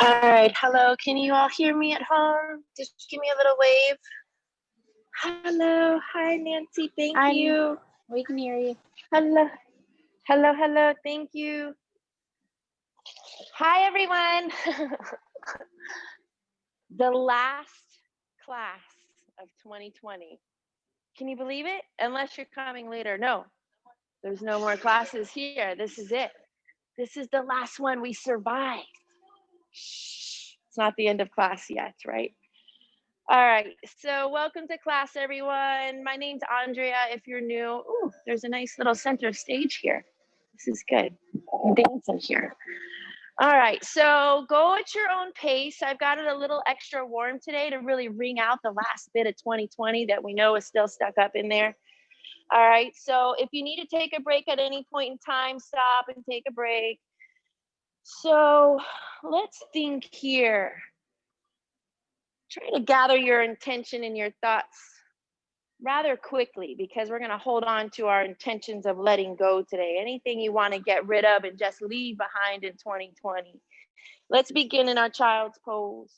All right, hello. Can you all hear me at home? Just give me a little wave. Hello, hi Nancy. Thank you. We can hear you. Hello, hello. Thank you. Hi everyone. The last class of 2020. Can you believe it? Unless you're coming later. No, there's no more classes here. This is it. This is the last one. We survived. Shh. It's not the end of class yet, right? All right, so welcome to class, everyone. My name's Andrea. If you're new, ooh, there's a nice little center stage here. This is good. Dancing here. All right, so go at your own pace. I've got it a little extra warm today to really wring out the last bit of 2020 that we know is still stuck up in there. All right, so if you need to take a break at any point in time, stop and take a break. So let's think here. Try to gather your intention and your thoughts rather quickly, because we're going to hold on to our intentions of letting go today. Anything you want to get rid of and just leave behind in 2020. Let's begin in our child's pose.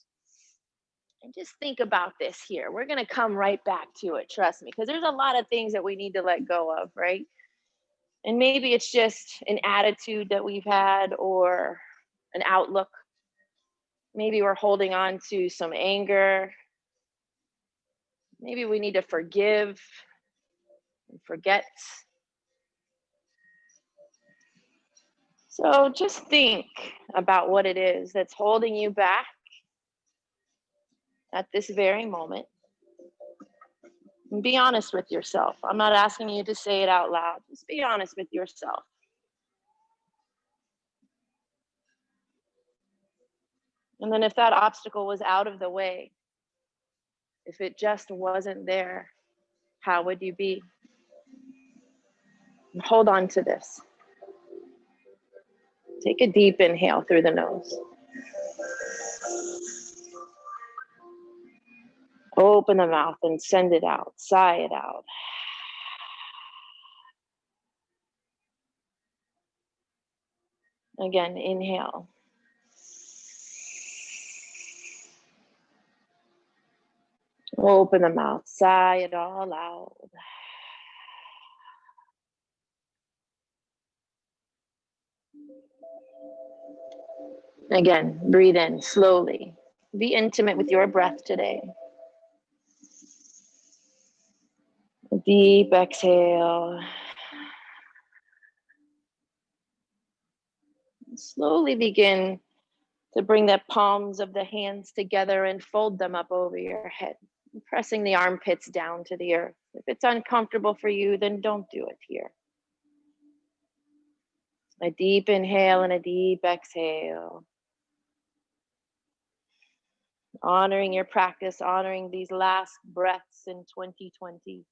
And just think about this here. We're going to come right back to it, trust me, because there's a lot of things that we need to let go of, right? And maybe it's just an attitude that we've had or an outlook. Maybe we're holding on to some anger. Maybe we need to forgive and forget. So just think about what it is that's holding you back at this very moment. And be honest with yourself. I'm not asking you to say it out loud. Just be honest with yourself. And then if that obstacle was out of the way, if it just wasn't there, how would you be? And hold on to this. Take a deep inhale through the nose. Open the mouth and send it out. Sigh it out. Again, inhale. Open the mouth. Sigh it all out. Again, breathe in slowly. Be intimate with your breath today. A deep exhale. Slowly begin to bring the palms of the hands together and fold them up over your head, pressing the armpits down to the earth. If it's uncomfortable for you, then don't do it here. A deep inhale and a deep exhale. Honoring your practice, honoring these last breaths in 2020.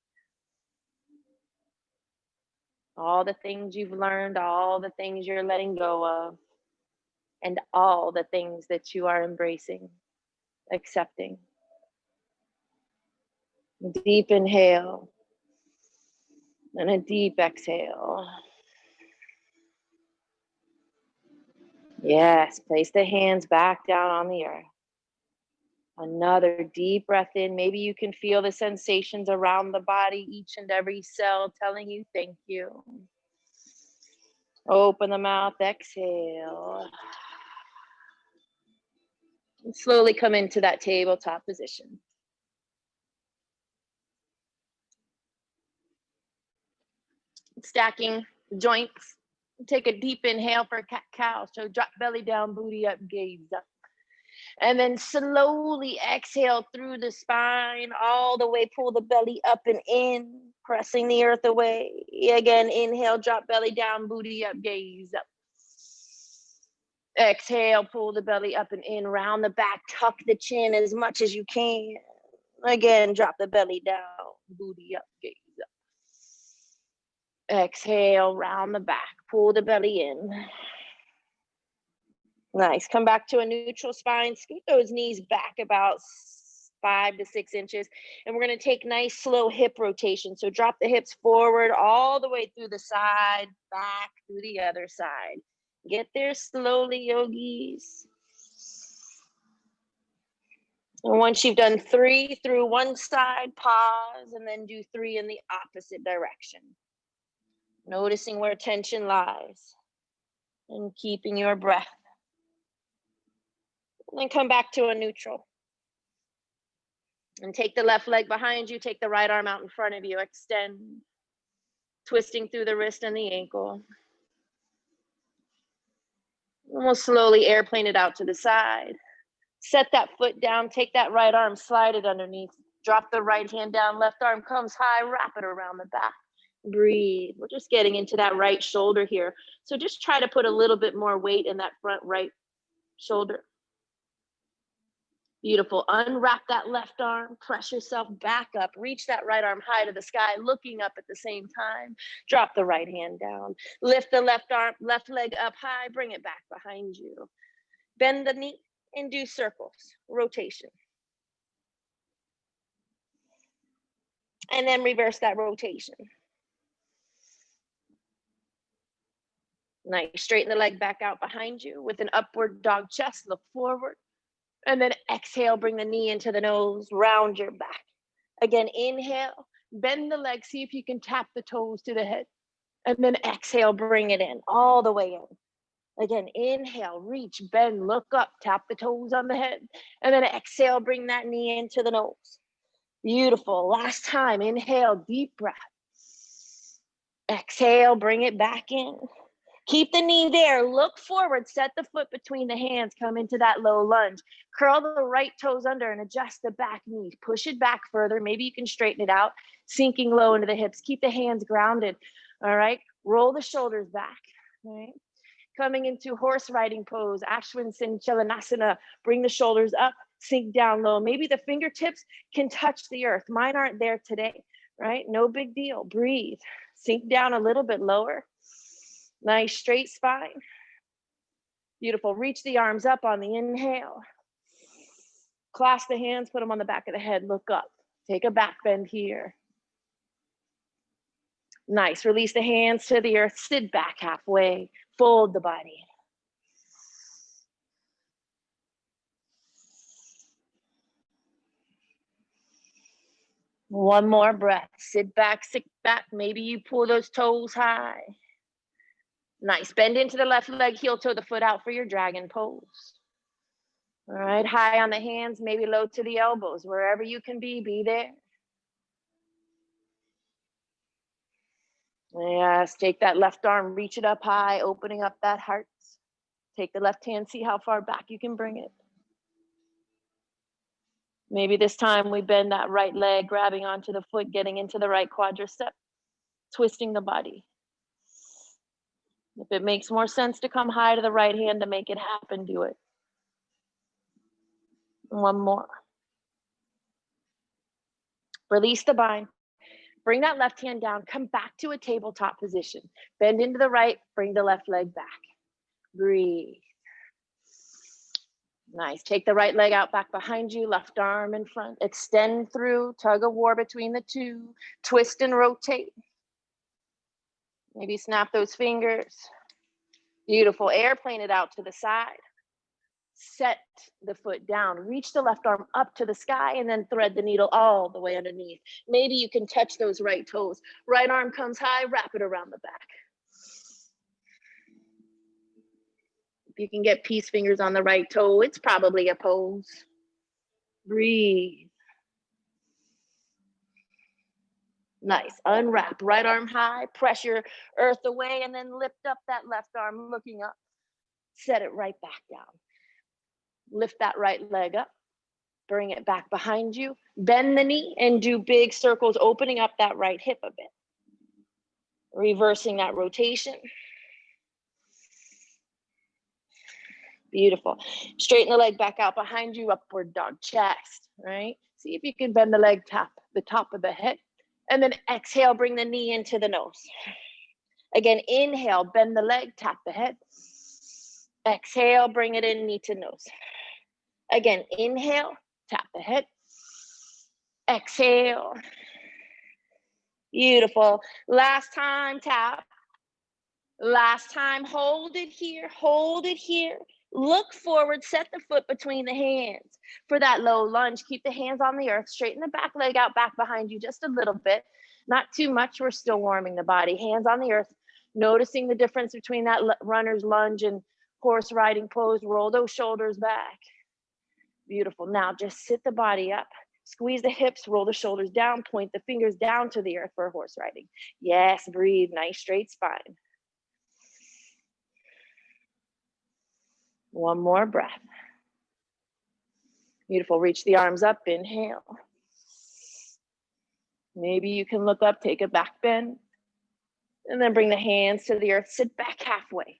All the things you've learned, all the things you're letting go of, and all the things that you are embracing, accepting. Deep inhale and a deep exhale. Yes, place the hands back down on the earth. Another deep breath in. Maybe you can feel the sensations around the body, each and every cell telling you thank you. Open the mouth, exhale. And slowly come into that tabletop position. Stacking joints. Take a deep inhale for cat-cow. So drop belly down, booty up, gaze up. And then slowly exhale through the spine, all the way, pull the belly up and in, pressing the earth away. Again, inhale, drop belly down, booty up, gaze up. Exhale, pull the belly up and in, round the back, tuck the chin as much as you can. Again, drop the belly down, booty up, gaze up. Exhale, round the back, pull the belly in. Nice. Come back to a neutral spine. Scoot those knees back about 5 to 6 inches. And we're going to take nice, slow hip rotation. So drop the hips forward all the way through the side, back through the other side. Get there slowly, yogis. And once you've done 3 through one side, pause, and then do 3 in the opposite direction. Noticing where tension lies and keeping your breath. And then come back to a neutral. And take the left leg behind you, take the right arm out in front of you, extend, twisting through the wrist and the ankle. And we'll slowly airplane it out to the side. Set that foot down, take that right arm, slide it underneath. Drop the right hand down, left arm comes high, wrap it around the back. Breathe. We're just getting into that right shoulder here. So just try to put a little bit more weight in that front right shoulder. Beautiful. Unwrap that left arm, press yourself back up, reach that right arm high to the sky, looking up at the same time. Drop the right hand down. Lift the left arm, left leg up high, bring it back behind you. Bend the knee and do circles, rotation. And then reverse that rotation. Nice. Straighten the leg back out behind you with an upward dog chest, look forward. And then exhale, bring the knee into the nose, round your back. Again, inhale, bend the leg, see if you can tap the toes to the head. And then exhale, bring it in, all the way in. Again, inhale, reach, bend, look up, tap the toes on the head. And then exhale, bring that knee into the nose. Beautiful. Last time, inhale, deep breath. Exhale, bring it back in. Keep the knee there, look forward, set the foot between the hands, come into that low lunge. Curl the right toes under and adjust the back knee. Push it back further, maybe you can straighten it out, sinking low into the hips. Keep the hands grounded, all right? Roll the shoulders back, all right? Coming into horse riding pose, Ashwin Chalanasana, bring the shoulders up, sink down low. Maybe the fingertips can touch the earth. Mine aren't there today, right? No big deal, breathe. Sink down a little bit lower. Nice straight spine. Beautiful. Reach the arms up on the inhale. Clasp the hands, put them on the back of the head, look up. Take a back bend here. Nice. Release the hands to the earth, sit back halfway, fold the body. One more breath. Sit back, Maybe you pull those toes high. Nice. Bend into the left leg, heel toe the foot out for your dragon pose. All right. High on the hands, maybe low to the elbows. Wherever you can be there. Yes. Take that left arm, reach it up high, opening up that heart. Take the left hand, see how far back you can bring it. Maybe this time we bend that right leg, grabbing onto the foot, getting into the right quadricep, twisting the body. If it makes more sense to come high to the right hand to make it happen, do it. One more. Release the bind. Bring that left hand down, come back to a tabletop position. Bend into the right, bring the left leg back. Breathe. Nice. Take the right leg out back behind you, left arm in front. Extend through, tug of war between the two. Twist and rotate. Maybe snap those fingers. Beautiful. Airplane it out to the side. Set the foot down. Reach the left arm up to the sky and then thread the needle all the way underneath. Maybe you can touch those right toes. Right arm comes high, wrap it around the back. If you can get peace fingers on the right toe, it's probably a pose. Breathe. Nice. Unwrap. Right arm high, pressure earth away, and then lift up that left arm, looking up. Set it right back down. Lift that right leg up. Bring it back behind you. Bend the knee and do big circles, opening up that right hip a bit. Reversing that rotation. Beautiful. Straighten the leg back out behind you, upward dog chest, right? See if you can bend the leg, tap the top of the head. And then exhale, bring the knee into the nose. Again, inhale, bend the leg, tap the head. Exhale, bring it in, knee to nose. Again, inhale, tap the head. Exhale. Beautiful. Last time, tap. Last time, hold it here, hold it here. Look forward, set the foot between the hands. For that low lunge, keep the hands on the earth, straighten the back leg out back behind you just a little bit. Not too much, we're still warming the body. Hands on the earth, noticing the difference between that runner's lunge and horse riding pose. Roll those shoulders back. Beautiful. Now just sit the body up. Squeeze the hips, roll the shoulders down, point the fingers down to the earth for horse riding. Yes, breathe, nice straight spine. One more breath. Beautiful. Reach the arms up. Inhale. Maybe you can look up, take a back bend, and then bring the hands to the earth. Sit back halfway.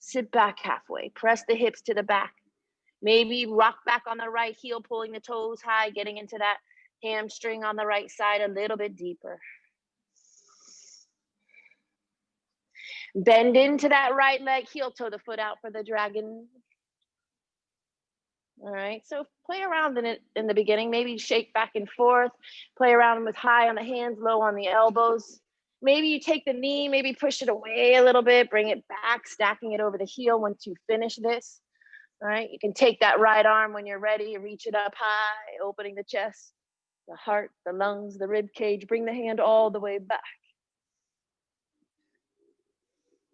Sit back halfway. Press the hips to the back. Maybe rock back on the right heel, pulling the toes high, getting into that hamstring on the right side a little bit deeper. Bend into that right leg, heel toe the foot out for the dragon. All right, so play around in it in the beginning. Maybe shake back and forth, play around with high on the hands, low on the elbows. Maybe you take the knee, maybe push it away a little bit, bring it back, stacking it over the heel once you finish this. All right, you can take that right arm when you're ready, reach it up high, opening the chest, the heart, the lungs, the rib cage. Bring the hand all the way back.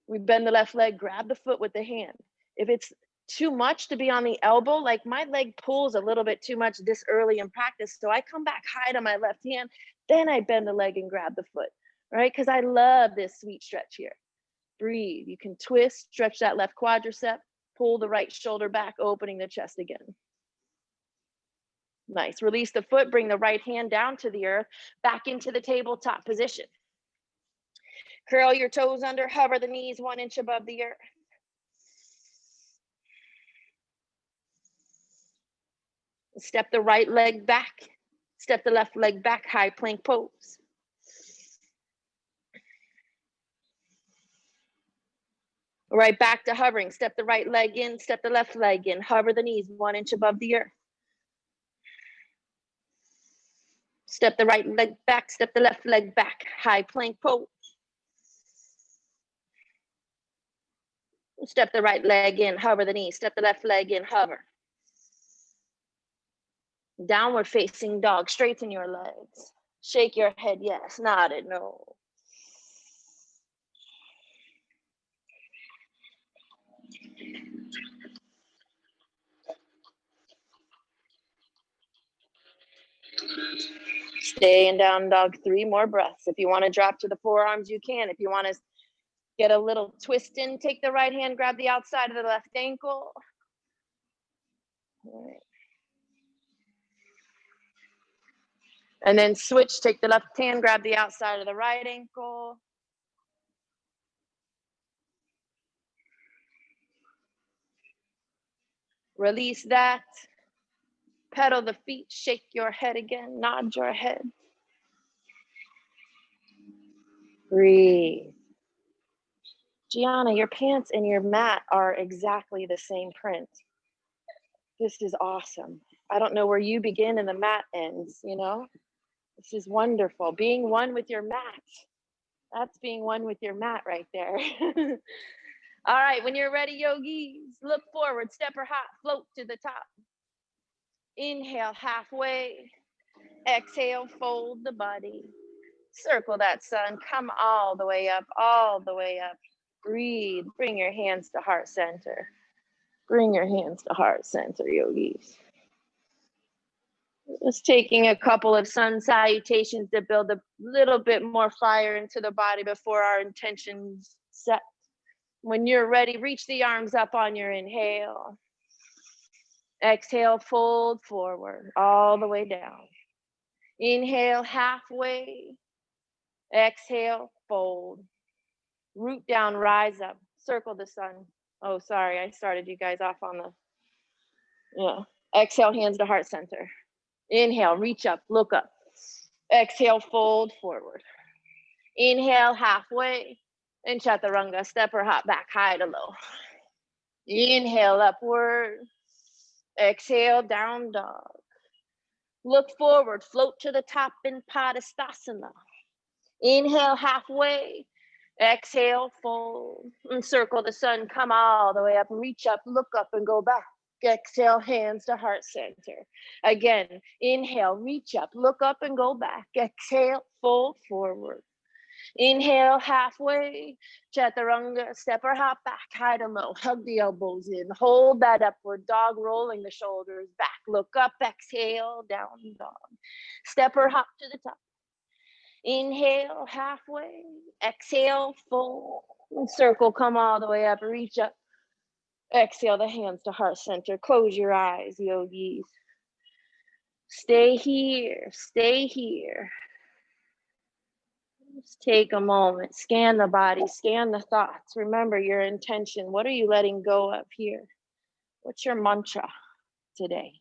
We bend the left leg, grab the foot with the hand. If it's too much to be on the elbow, like my leg pulls a little bit too much this early in practice, so I come back high to my left hand, then I bend the leg and grab the foot, right? Because I love this sweet stretch here. Breathe. You can twist, stretch that left quadricep, pull the right shoulder back, opening the chest again. Nice. Release the foot, bring the right hand down to the earth, back into the tabletop position. Curl your toes under, hover the knees 1 inch above the earth. Step the right leg back, step the left leg back, high plank pose. Right back to hovering, step the right leg in, step the left leg in, hover the knees 1 inch above the earth. Step the right leg back, step the left leg back, high plank pose. Step the right leg in, hover the knees, step the left leg in, hover. Downward facing dog, straighten your legs. Shake your head, yes. Nod it, no. Stay in down dog, 3 more breaths. If you want to drop to the forearms, you can. If you want to get a little twist in, take the right hand, grab the outside of the left ankle. All right. And then switch, take the left hand, grab the outside of the right ankle. Release that. Pedal the feet, shake your head again, nod your head. Breathe. Gianna, your pants and your mat are exactly the same print. This is awesome. I don't know where you begin and the mat ends, you know? This is wonderful. Being one with your mat. That's being one with your mat right there. All right, when you're ready, yogis, look forward, step or hop, float to the top. Inhale halfway. Exhale, fold the body. Circle that sun. Come all the way up, all the way up. Breathe. Bring your hands to heart center. Bring your hands to heart center, yogis. Just taking a couple of sun salutations to build a little bit more fire into the body before our intentions set. When you're ready, reach the arms up on your inhale. Exhale, fold forward, all the way down. Inhale, halfway. Exhale, fold. Root down, rise up, circle the sun. Oh, sorry, I started you guys off on the, Exhale, hands to heart center. Inhale, reach up, look up. Exhale, fold forward. Inhale, halfway. And chaturanga, step or hop back, high to low. Inhale, upward. Exhale, down dog. Look forward, float to the top in Padastasana. Inhale, halfway. Exhale, fold. And circle the sun, come all the way up, reach up, look up and go back. Exhale, hands to heart center. Again, inhale, reach up, look up and go back. Exhale, fold forward. Inhale, halfway, chaturanga, step or hop back, high to low, hug the elbows in, hold that upward dog, rolling the shoulders back, look up, exhale, down dog. Step or hop to the top. Inhale, halfway, exhale, fold, circle, come all the way up, reach up. Exhale, the hands to heart center, close your eyes, yogis. Stay here, stay here. Just take a moment, scan the body, scan the thoughts. Remember your intention. What are you letting go of here? What's your mantra today?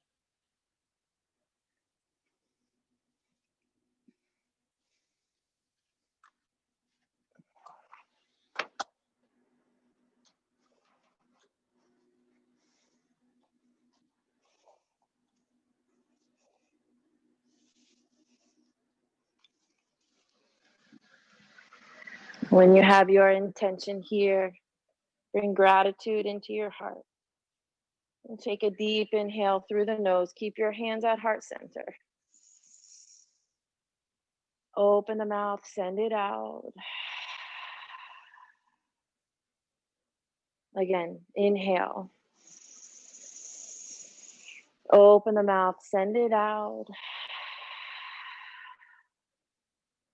When you have your intention here, bring gratitude into your heart. And take a deep inhale through the nose. Keep your hands at heart center. Open the mouth, send it out. Again, inhale. Open the mouth, send it out.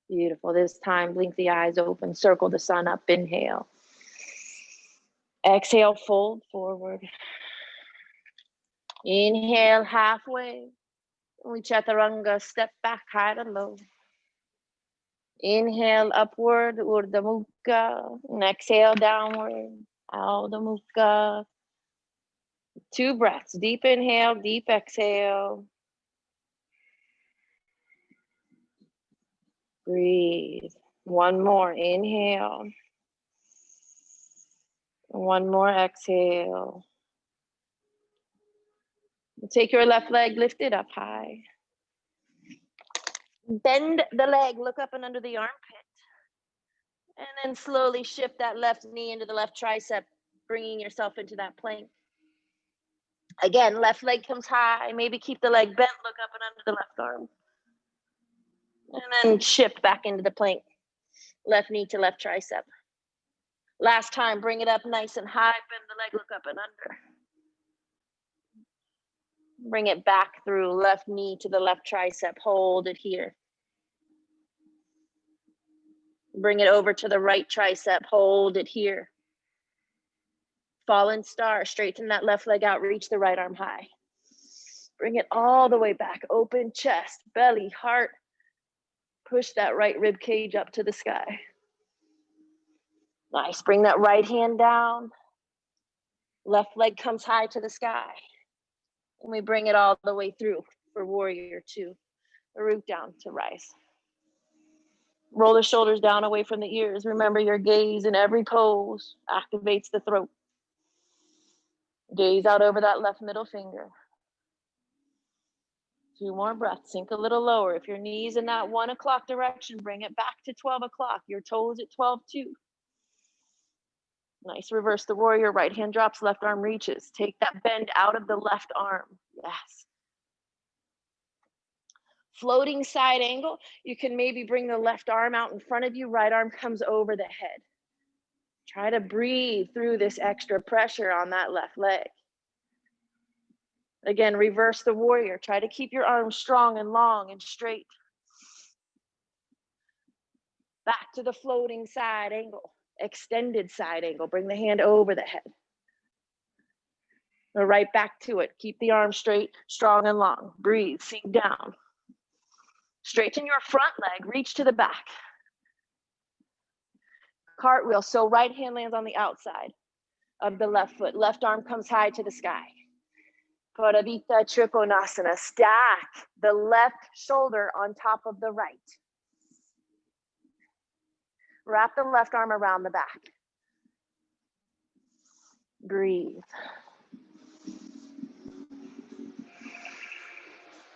Beautiful. This time, blink the eyes open, circle the sun up, inhale. Exhale, fold forward. Inhale, halfway. We chaturanga, step back, high to low. Inhale, upward, Urdhva Mukha. And exhale, downward, Adho Mukha. 2 breaths, deep inhale, deep exhale. Breathe. 1 more, inhale. 1 more, exhale. Take your left leg, lift it up high. Bend the leg, look up and under the armpit. And then slowly shift that left knee into the left tricep, bringing yourself into that plank. Again, left leg comes high. Maybe keep the leg bent, look up and under the left arm. And then shift back into the plank. Left knee to left tricep. Last time, bring it up nice and high, bend the leg, look up and under. Bring it back through, left knee to the left tricep, hold it here. Bring it over to the right tricep, hold it here. Fallen star, straighten that left leg out, reach the right arm high. Bring it all the way back, open chest, belly, heart. Push that right rib cage up to the sky. Nice, bring that right hand down. Left leg comes high to the sky. And we bring it all the way through for warrior 2. The root down to rise. Roll the shoulders down away from the ears. Remember your gaze in every pose activates the throat. Gaze out over that left middle finger. 2 more breaths, sink a little lower. If your knee's in that 1 o'clock direction, bring it back to 12 o'clock. Your toes at 12 too. Nice, reverse the warrior, right hand drops, left arm reaches. Take that bend out of the left arm, yes. Floating side angle, you can maybe bring the left arm out in front of you, right arm comes over the head. Try to breathe through this extra pressure on that left leg. Again, reverse the warrior. Try to keep your arms strong and long and straight. Back to the floating side angle, extended side angle. Bring the hand over the head. Or right back to it. Keep the arms straight, strong and long. Breathe, sink down. Straighten your front leg, reach to the back. Cartwheel, so right hand lands on the outside of the left foot. Left arm comes high to the sky. Parivrtta Trikonasana, stack the left shoulder on top of the right. Wrap the left arm around the back. Breathe.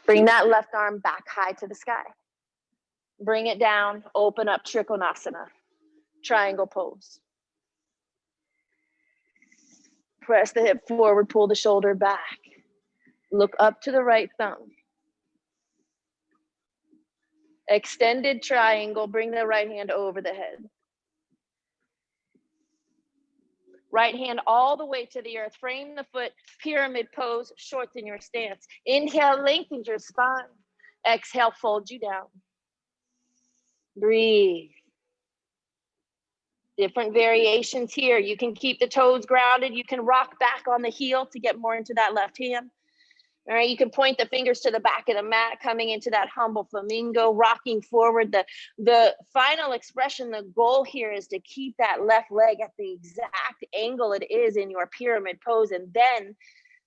Bring that left arm back high to the sky. Bring it down, open up Trikonasana. triangle pose. Press the hip forward, pull the shoulder back. Look up to the right thumb. Extended triangle, bring the right hand over the head. Right hand all the way to the earth. Frame the foot, pyramid pose, shorten your stance. Inhale, lengthen your spine. Exhale, fold you down. Breathe. Different variations here. You can keep the toes grounded. You can rock back on the heel to get more into that left hand. All right, you can point the fingers to the back of the mat, coming into that humble flamingo, rocking forward. The final expression, the goal here is to keep that left leg at the exact angle it is in your pyramid pose, and then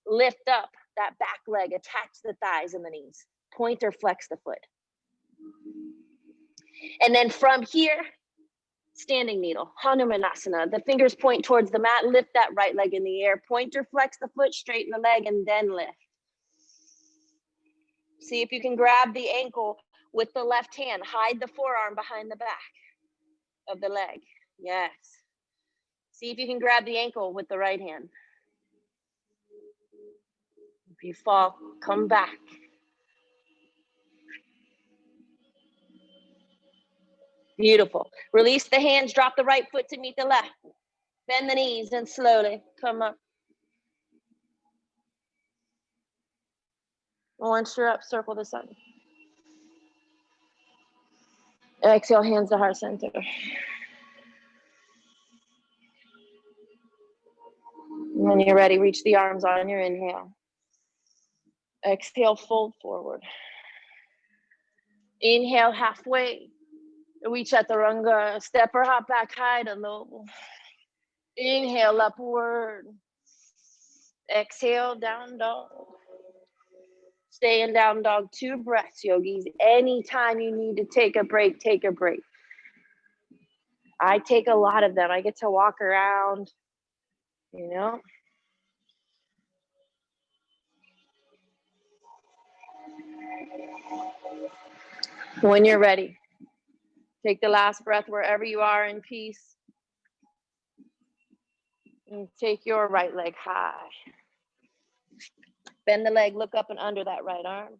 lift up that back leg, attach the thighs and the knees, point or flex the foot. And then from here, standing needle, Hanumanasana. The fingers point towards the mat, lift that right leg in the air, point or flex the foot, straighten the leg, and then lift. See if you can grab the ankle with the left hand. Hide the forearm behind the back of the leg. Yes. See if you can grab the ankle with the right hand. If you fall, come back. Beautiful. Release the hands, drop the right foot to meet the left. Bend the knees and slowly come up. Once you're up, circle the sun. Exhale, hands to heart center. When you're ready, reach the arms on your inhale. Exhale, fold forward. Inhale, halfway. Reach chaturanga, step or hop back high to low. Inhale, upward. Exhale, down dog. Stay in down dog, 2 breaths, yogis. Anytime you need to take a break, take a break. I take a lot of them. I get to walk around, you know. When you're ready, take the last breath wherever you are in peace. And take your right leg high. Bend the leg, look up and under that right arm.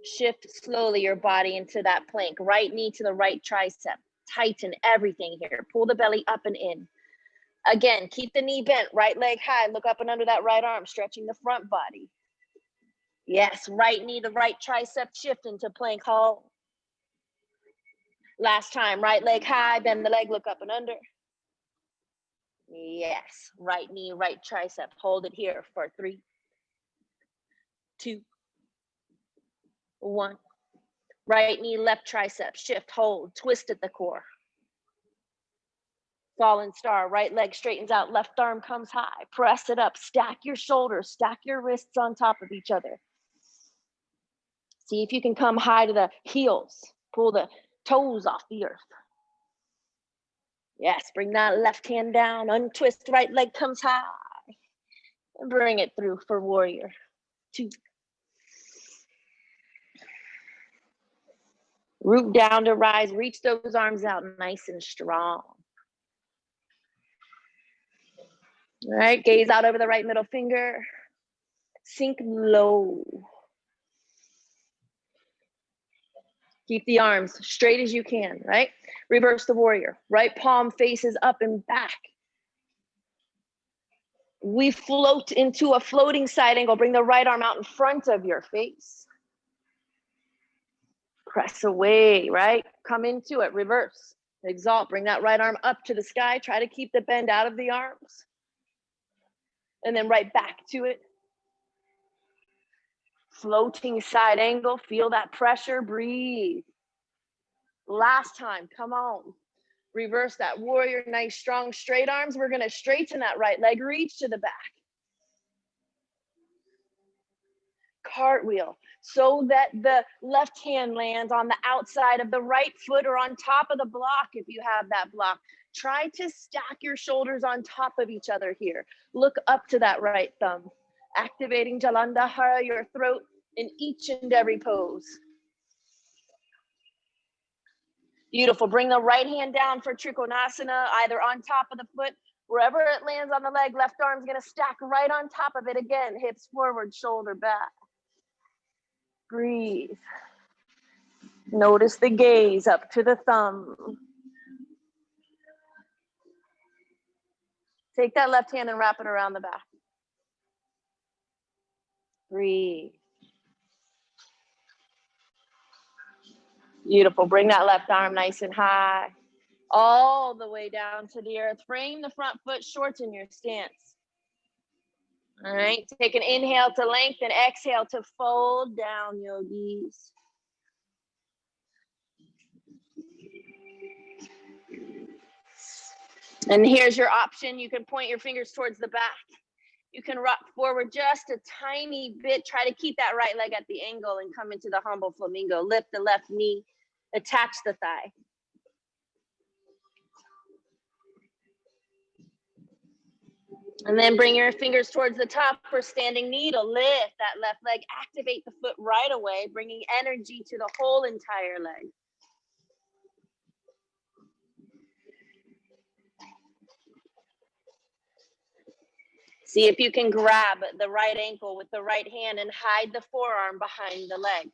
Shift slowly your body into that plank. Right knee to the right tricep. Tighten everything here. Pull the belly up and in. Again, keep the knee bent. Right leg high. Look up and under that right arm, stretching the front body. Yes, right knee to right tricep. Shift into plank hold. Last time, right leg high. Bend the leg, look up and under. Yes, right knee, right tricep. Hold it here for 3, 2, 1. Right knee, left tricep, shift, hold, twist at the core. Fallen star, right leg straightens out, left arm comes high. Press it up, stack your shoulders, stack your wrists on top of each other. See if you can come high to the heels. Pull the toes off the earth. Yes, bring that left hand down, untwist, right leg comes high. And bring it through for warrior 2. Root down to rise, reach those arms out nice and strong. All right, gaze out over the right middle finger. Sink low. Keep the arms straight as you can, right? Reverse the warrior. Right palm faces up and back. We float into a floating side angle. Bring the right arm out in front of your face. Press away, right? Come into it, reverse. Exalt, bring that right arm up to the sky. Try to keep the bend out of the arms. And then right back to it. Floating side angle, feel that pressure, breathe. Last time, come on. Reverse that warrior, nice strong straight arms. We're gonna straighten that right leg, reach to the back. Cartwheel, so that the left hand lands on the outside of the right foot or on top of the block if you have that block. Try to stack your shoulders on top of each other here. Look up to that right thumb. Activating Jalandhara, your throat in each and every pose. Beautiful. Bring the right hand down for Trikonasana, either on top of the foot, wherever it lands on the leg. Left arm's going to stack right on top of it again. Hips forward, shoulder back. Breathe. Notice the gaze up to the thumb. Take that left hand and wrap it around the back. Breathe. Beautiful. Bring that left arm nice and high, all the way down to the earth. Frame the front foot, shorten your stance. All right, take an inhale to lengthen, exhale to fold down, yogis. And here's your option. You can point your fingers towards the back. You can rock forward just a tiny bit. Try to keep that right leg at the angle and come into the humble flamingo. Lift the left knee, attach the thigh. And then bring your fingers towards the top for standing needle. Lift that left leg, activate the foot right away, bringing energy to the whole entire leg. See if you can grab the right ankle with the right hand and hide the forearm behind the leg.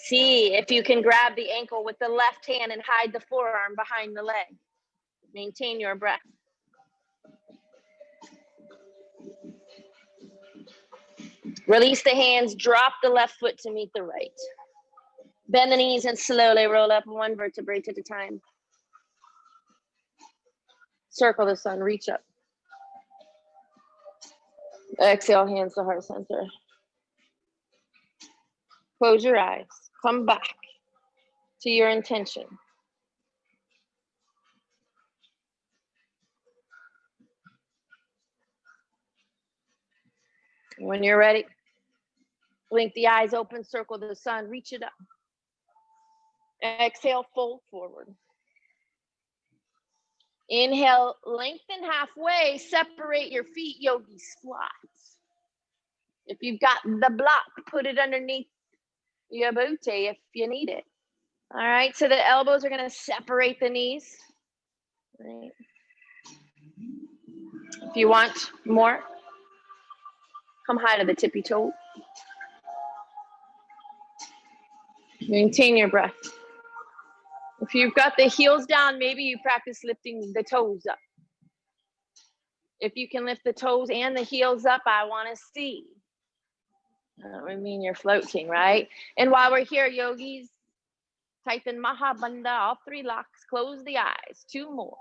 See if you can grab the ankle with the left hand and hide the forearm behind the leg. Maintain your breath. Release the hands, drop the left foot to meet the right. Bend the knees and slowly roll up one vertebrae at a time. Circle the sun, reach up. Exhale, hands to heart center. Close your eyes. Come back to your intention. When you're ready, blink the eyes open, circle the sun, reach it up. Exhale, fold forward. Inhale, lengthen halfway, separate your feet, yogi squats. If you've got the block, put it underneath your booty if you need it. All right, so the elbows are gonna separate the knees. Right. If you want more, come high to the tippy toe. Maintain your breath. If you've got the heels down, maybe you practice lifting the toes up. If you can lift the toes and the heels up, I want to see. I mean, you're floating, right? And while we're here, yogis, type in Mahabandha, all three locks, close the eyes, 2 more.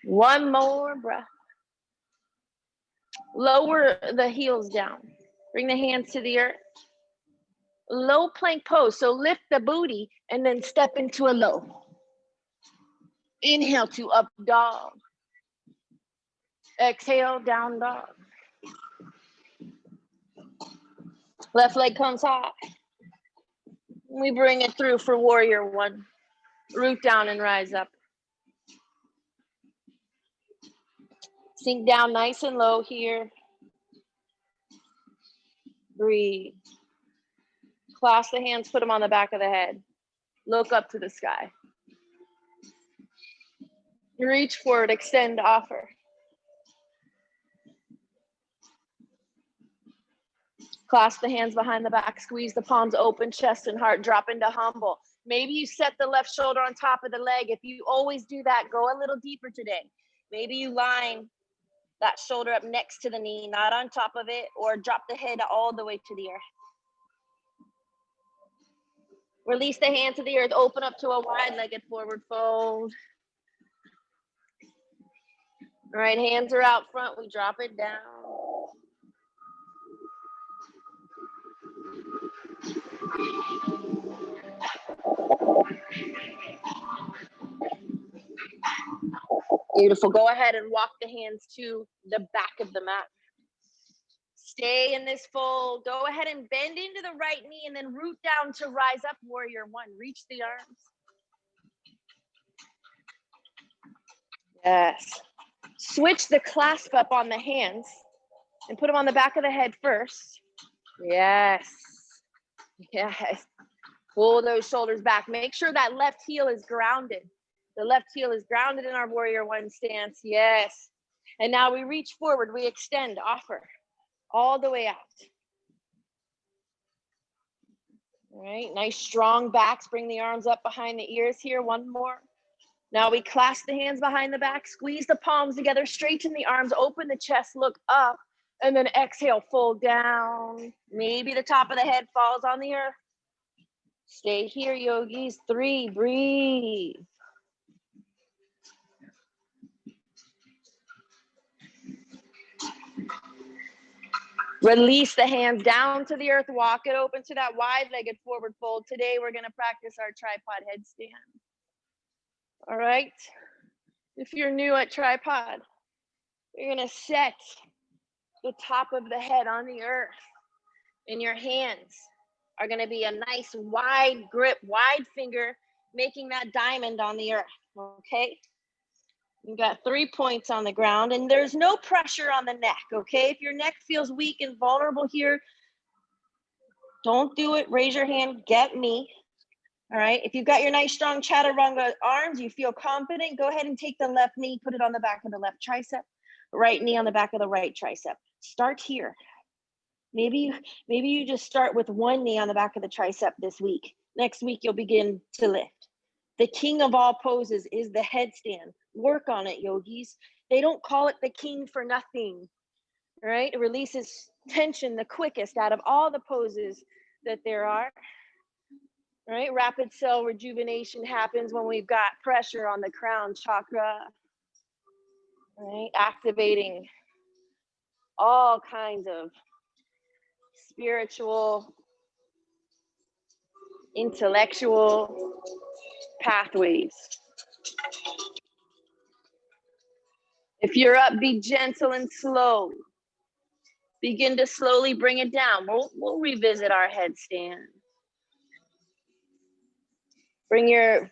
1 more breath. Lower the heels down. Bring the hands to the earth. Low plank pose. So lift the booty and then step into a low. Inhale to up dog. Exhale, down dog. Left leg comes high. We bring it through for warrior 1. Root down and rise up. Sink down nice and low here. Breathe. Clasp the hands, put them on the back of the head. Look up to the sky. Reach forward, extend, offer. Clasp the hands behind the back, squeeze the palms open, chest and heart, drop into humble. Maybe you set the left shoulder on top of the leg. If you always do that, go a little deeper today. Maybe you line that shoulder up next to the knee, not on top of it, or drop the head all the way to the earth. Release the hand to the earth, open up to a wide-legged forward fold. All right, hands are out front, we drop it down. Beautiful, go ahead and walk the hands to the back of the mat. Stay in this fold, go ahead and bend into the right knee and then root down to rise up, warrior 1. Reach the arms. Yes. Switch the clasp up on the hands and put them on the back of the head first. Yes. Yes. Pull those shoulders back. Make sure that left heel is grounded. The left heel is grounded in our warrior one stance. Yes. And now we reach forward. We extend, offer all the way out. All right. Nice strong backs. Bring the arms up behind the ears here. One more. Now we clasp the hands behind the back. Squeeze the palms together. Straighten the arms. Open the chest. Look up. And then exhale. Fold down. Maybe the top of the head falls on the earth. Stay here, yogis. 3, breathe. Release the hands down to the earth. Walk it open to that wide-legged forward fold. Today, we're going to practice our tripod headstand. All right. If you're new at tripod, you're going to set the top of the head on the earth. And your hands are going to be a nice wide grip, wide finger, making that diamond on the earth. Okay. You've got 3 points on the ground, and there's no pressure on the neck, okay? If your neck feels weak and vulnerable here, don't do it. Raise your hand, get me, all right? If you've got your nice, strong chaturanga arms, you feel confident, go ahead and take the left knee, put it on the back of the left tricep, right knee on the back of the right tricep. Start here. Maybe you just start with one knee on the back of the tricep this week. Next week, you'll begin to lift. The king of all poses is the headstand. Work on it, yogis. They don't call it the king for nothing, right? It releases tension the quickest out of all the poses that there are, right? Rapid cell rejuvenation happens when we've got pressure on the crown chakra, right? Activating all kinds of spiritual, intellectual pathways. If you're up, be gentle and slow. Begin to slowly bring it down. We'll revisit our headstand. Bring your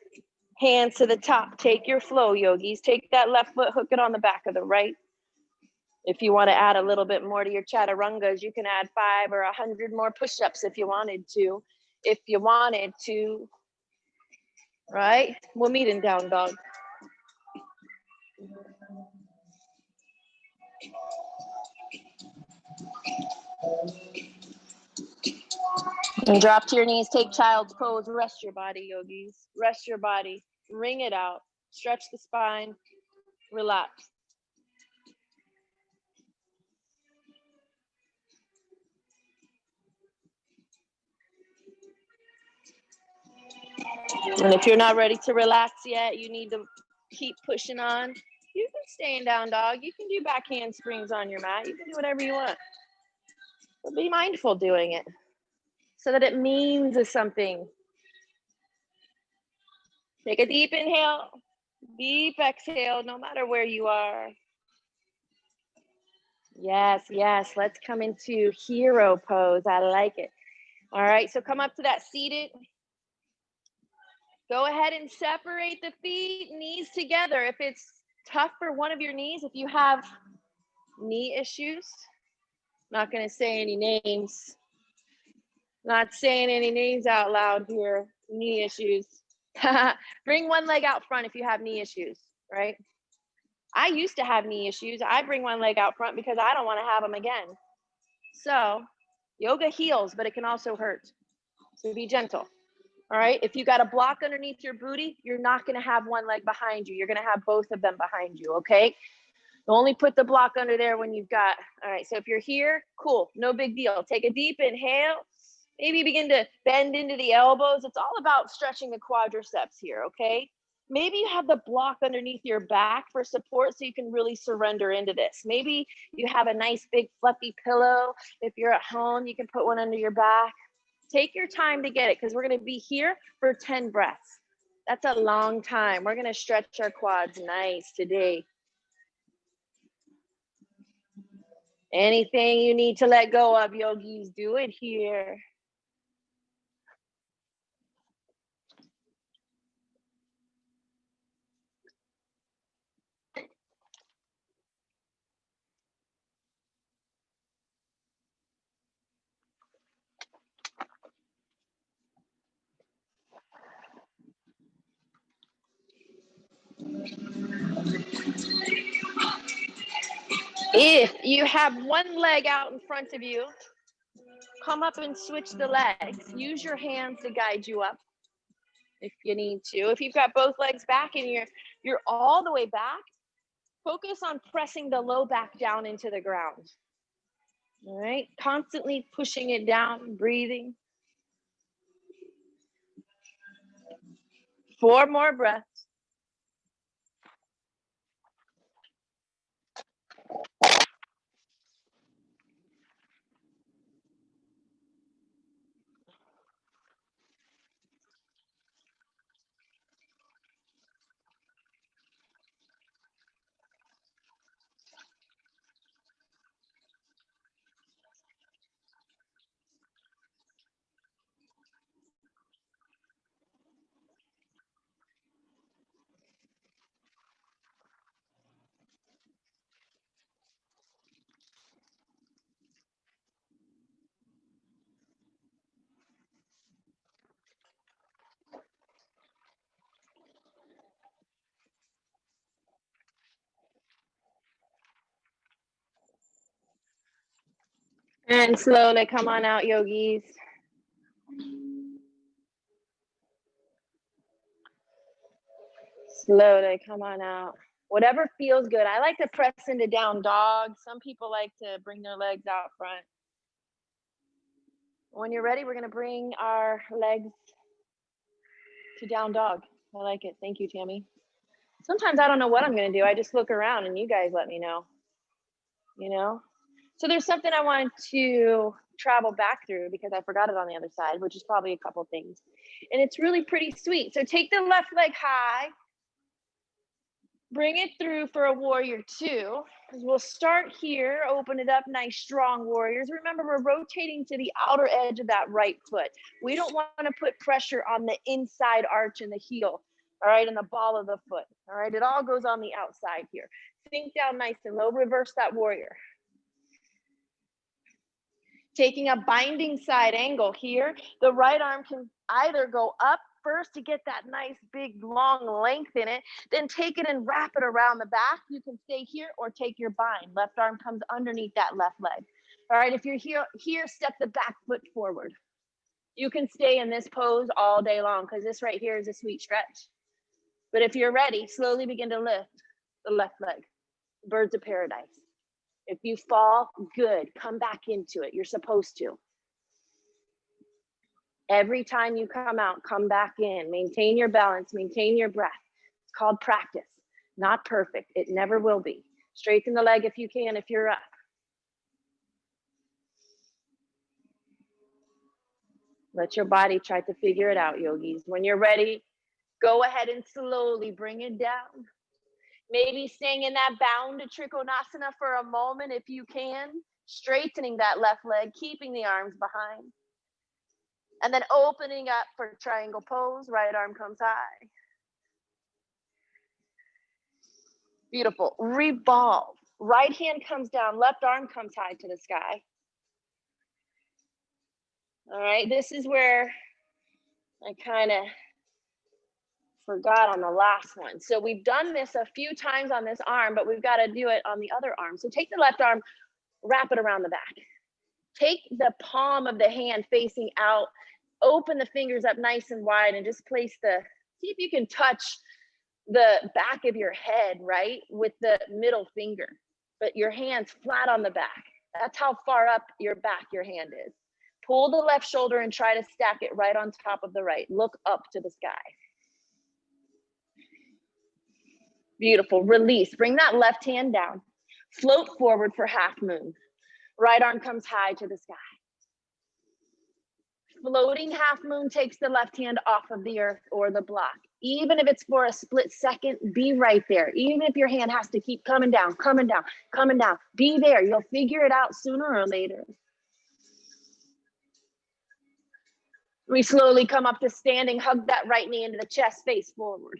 hands to the top. Take your flow, yogis. Take that left foot, hook it on the back of the right. If you want to add a little bit more to your chaturangas, you can add 5 or 100 more push-ups if you wanted to. If you wanted to, right? We'll meet in down dog. And drop to your knees, take child's pose, rest your body, yogis. Rest your body, wring it out, stretch the spine, relax. And if you're not ready to relax yet, you need to keep pushing on. You can stay in down dog. You can do back handsprings on your mat. You can do whatever you want. But be mindful doing it so that it means something. Take a deep inhale, deep exhale, no matter where you are. Yes, yes. Let's come into hero pose. I like it. All right, so come up to that seated. Go ahead and separate the feet, knees together. If it's tough for one of your knees, if you have knee issues, not going to say any names. Not saying any names out loud here. Knee issues. Bring one leg out front if you have knee issues, right? I used to have knee issues. I bring one leg out front because I don't want to have them again. So yoga heals, but it can also hurt. So be gentle. All right. If you got a block underneath your booty, you're not going to have one leg behind you. You're going to have both of them behind you. Okay. Only put the block under there when you've got. All right. So if you're here, cool. No big deal. Take a deep inhale. Maybe begin to bend into the elbows. It's all about stretching the quadriceps here. Okay. Maybe you have the block underneath your back for support so you can really surrender into this. Maybe you have a nice big fluffy pillow. If you're at home, you can put one under your back. Take your time to get it because we're going to be here for 10 breaths. That's a long time. We're going to stretch our quads nice today. Anything you need to let go of, yogis, do it here. If you have one leg out in front of you, come up and switch the legs. Use your hands to guide you up if you need to. If you've got both legs back and you're all the way back, focus on pressing the low back down into the ground. All right, constantly pushing it down, breathing. 4 more breaths. And slowly come on out, yogis. Slowly come on out. Whatever feels good. I like to press into down dog. Some people like to bring their legs out front. When you're ready, we're going to bring our legs to down dog. I like it. Thank you, Tammy. Sometimes I don't know what I'm going to do. I just look around and you guys let me know. You know? So there's something I wanted to travel back through because I forgot it on the other side, which is probably a couple things. And it's really pretty sweet. So take the left leg high. Bring it through for a warrior 2. We'll start here, open it up, nice strong warriors. Remember, we're rotating to the outer edge of that right foot. We don't want to put pressure on the inside arch and the heel, all right, and the ball of the foot, all right? It all goes on the outside here. Sink down nice and low, reverse that warrior. Taking a binding side angle here, the right arm can either go up first to get that nice big long length in it, then take it and wrap it around the back. You can stay here or take your bind. Left arm comes underneath that left leg. All right, if you're here, step the back foot forward. You can stay in this pose all day long because this right here is a sweet stretch. But if you're ready, slowly begin to lift the left leg. Birds of paradise. If you fall, good, come back into it. You're supposed to. Every time you come out, come back in. Maintain your balance, maintain your breath. It's called practice, not perfect. It never will be. Straighten the leg if you can, if you're up. Let your body try to figure it out, yogis. When you're ready, go ahead and slowly bring it down. Maybe staying in that bound to Trikonasana for a moment if you can. Straightening that left leg, keeping the arms behind. And then opening up for triangle pose, right arm comes high. Beautiful. Revolve. Right hand comes down, left arm comes high to the sky. All right, this is where I kind of forgot on the last one. So we've done this a few times on this arm, but we've got to do it on the other arm. So take the left arm, wrap it around the back. Take the palm of the hand facing out, open the fingers up nice and wide and just place see if you can touch the back of your head, right, with the middle finger, but your hand's flat on the back. That's how far up your back your hand is. Pull the left shoulder and try to stack it right on top of the right. Look up to the sky. Beautiful. Release. Bring that left hand down. Float forward for half moon. Right arm comes high to the sky. Floating half moon takes the left hand off of the earth or the block. Even if it's for a split second, be right there. Even if your hand has to keep coming down, coming down, coming down, be there. You'll figure it out sooner or later. We slowly come up to standing, hug that right knee into the chest, face forward.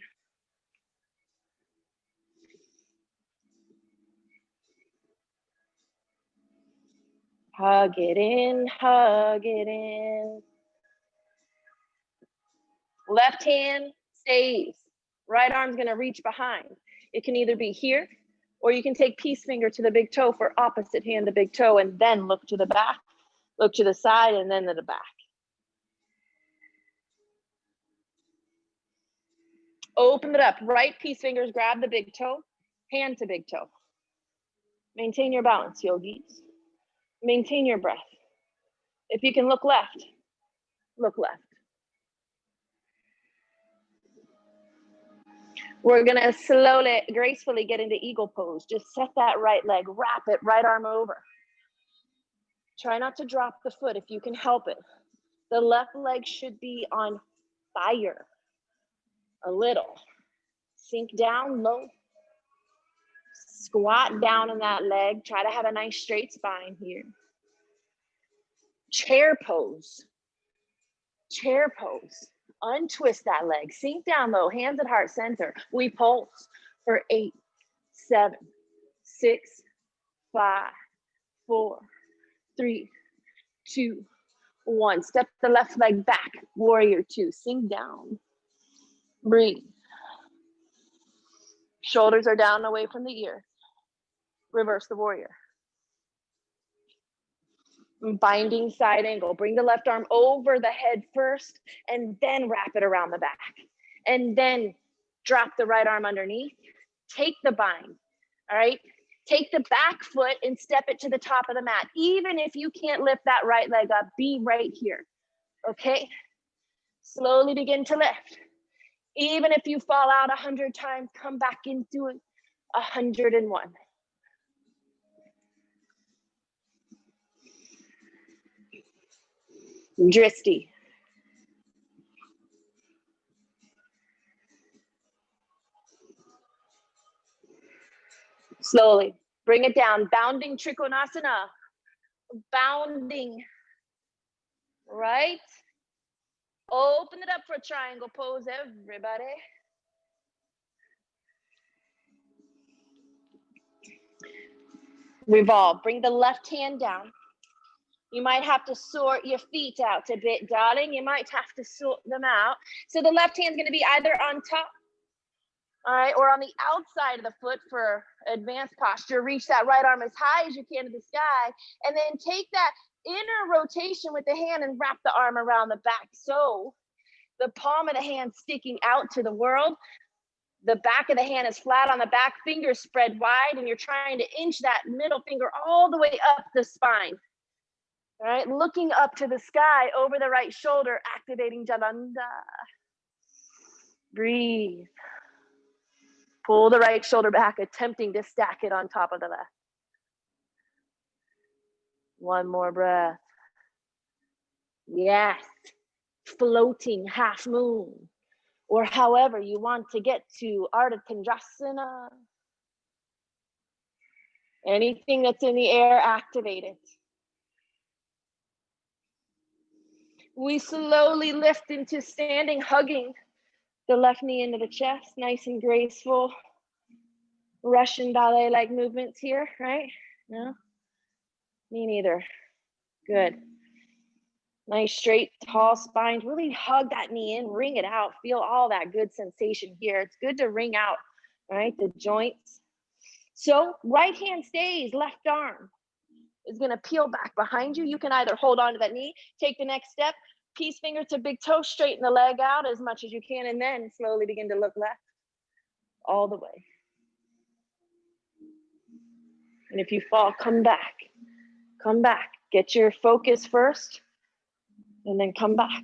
Hug it in, hug it in. Left hand stays. Right arm's gonna reach behind. It can either be here Or you can take peace finger to the big toe for opposite hand to big toe, and then look to the back, look to the side, and then to the back. Open it up. Right peace fingers grab the big toe, hand to big toe. Maintain your balance, yogis. Maintain your breath. If you can look left, look left. We're gonna slowly, gracefully get into eagle pose. Just set that right leg, wrap it, right arm over. Try not to drop the foot if you can help it. The left leg should be on fire. A little. Sink down low. Squat down in that leg. Try to have a nice straight spine here. Chair pose. Chair pose. Untwist that leg. Sink down low. Hands at heart center. We pulse for 8, 7, 6, 5, 4, 3, 2, 1. Step the left leg back. Warrior 2. Sink down. Breathe. Shoulders are down away from the ear. Reverse the warrior. Binding side angle. Bring the left arm over the head first, and then wrap it around the back. And then drop the right arm underneath. Take the bind, all right? Take the back foot and step it to the top of the mat. Even if you can't lift that right leg up, be right here, okay? Slowly begin to lift. Even if you fall out 100 times, come back into it 101. Dristi. Slowly, bring it down. Bounding Trikonasana. Bounding, right? Open it up for triangle pose, everybody. Revolve, bring the left hand down. You might have to sort your feet out a bit, darling. You might have to sort them out. So the left hand's gonna be either on top, all right, or on the outside of the foot for advanced posture. Reach that right arm as high as you can to the sky, and then take that inner rotation with the hand and wrap the arm around the back. So the palm of the hand sticking out to the world. The back of the hand is flat on the back, fingers spread wide, and you're trying to inch that middle finger all the way up the spine. All right, looking up to the sky over the right shoulder, activating Jalanda. Breathe. Pull the right shoulder back, attempting to stack it on top of the left. One more breath. Yes. Floating half moon, or however you want to get to Ardha Chandrasana. Anything that's in the air, activate it. We slowly lift into standing, hugging the left knee into the chest, nice and graceful. Russian ballet-like movements here, right? No? Me neither. Good. Nice straight, tall spine. Really hug that knee in, wring it out. Feel all that good sensation here. It's good to wring out, right? The joints. So right hand stays, left arm is gonna peel back behind you. You can either hold on to that knee, take the next step, peace finger to big toe, straighten the leg out as much as you can, and then slowly begin to look left all the way. And if you fall, come back. Come back. Get your focus first, and then come back.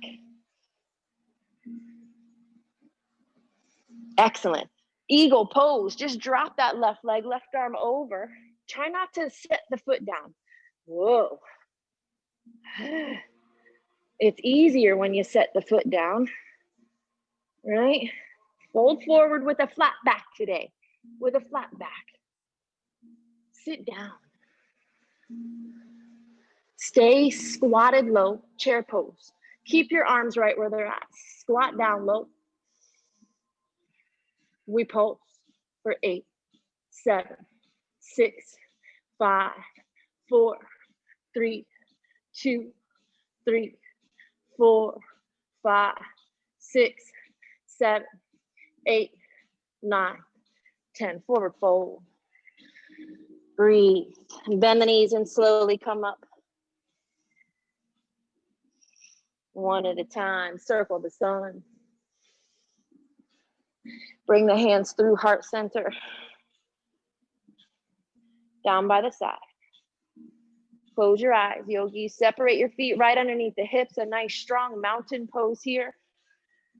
Excellent. Eagle pose. Just drop that left leg, left arm over. Try not to set the foot down. Whoa. It's easier when you set the foot down, right? Fold forward with a flat back today, with a flat back. Sit down. Stay squatted low, chair pose. Keep your arms right where they're at. Squat down low. We pulse for 8, 7, 6, 5, 4, 3, 2, 3, 4, 5, 6, 7, 8, 9, 10. Forward fold. Breathe. Bend the knees and slowly come up. One at a time. Circle the sun. Bring the hands through heart center. Down by the side. Close your eyes, yogis. Separate your feet right underneath the hips. A nice strong mountain pose here.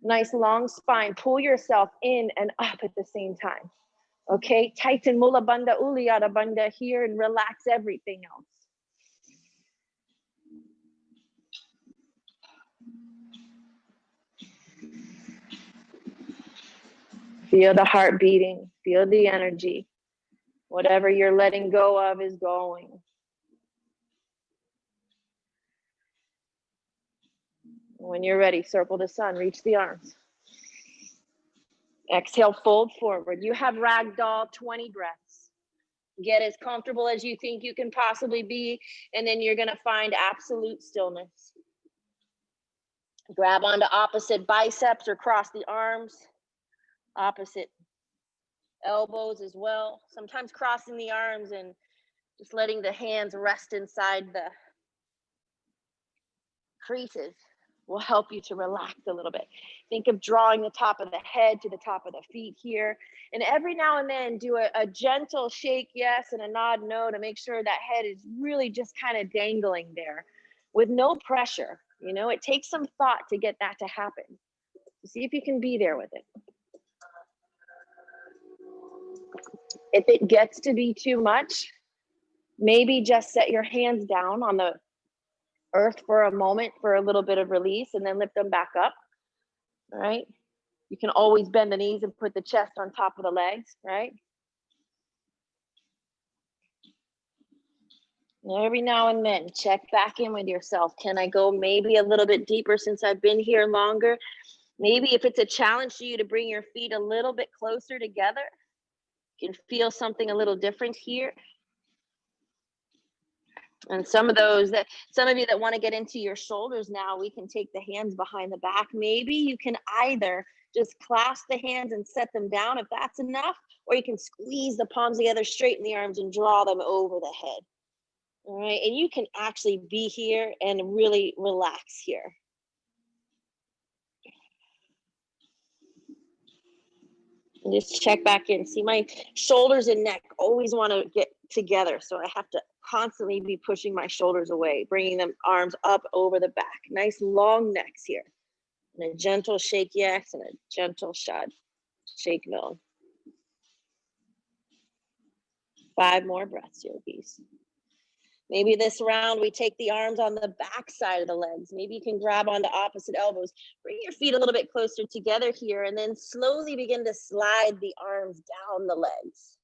Nice long spine. Pull yourself in and up at the same time. Okay, tighten mula bandha, uddiyana bandha here and relax everything else. Feel the heart beating, feel the energy. Whatever you're letting go of is going. When you're ready, circle the sun, reach the arms. Exhale, fold forward. You have ragdoll 20 breaths. Get as comfortable as you think you can possibly be, and then you're gonna find absolute stillness. Grab onto opposite biceps or cross the arms, opposite elbows as well. Sometimes crossing the arms and just letting the hands rest inside the creases will help you to relax a little bit. Think of drawing the top of the head to the top of the feet here. And every now and then do a gentle shake yes and a nod no to make sure that head is really just kind of dangling there with no pressure. You know, it takes some thought to get that to happen. See if you can be there with it. If it gets to be too much, maybe just set your hands down on the earth for a moment for a little bit of release and then lift them back up. All right. You can always bend the knees and put the chest on top of the legs, right? And every now and then, check back in with yourself. Can I go maybe a little bit deeper since I've been here longer? Maybe if it's a challenge to you to bring your feet a little bit closer together, you can feel something a little different here. And some of you that want to get into your shoulders now, we can take the hands behind the back. Maybe you can either just clasp the hands and set them down if that's enough, or you can squeeze the palms together, straighten the arms and draw them over the head. All right, and you can actually be here and really relax here. And just check back in. See, my shoulders and neck always want to get together, so I have to constantly be pushing my shoulders away, bringing them arms up over the back. Nice long necks here. And a gentle shake yes and a gentle shake no. 5 more breaths, yogis. Maybe this round we take the arms on the back side of the legs. Maybe you can grab onto opposite elbows. Bring your feet a little bit closer together here and then slowly begin to slide the arms down the legs.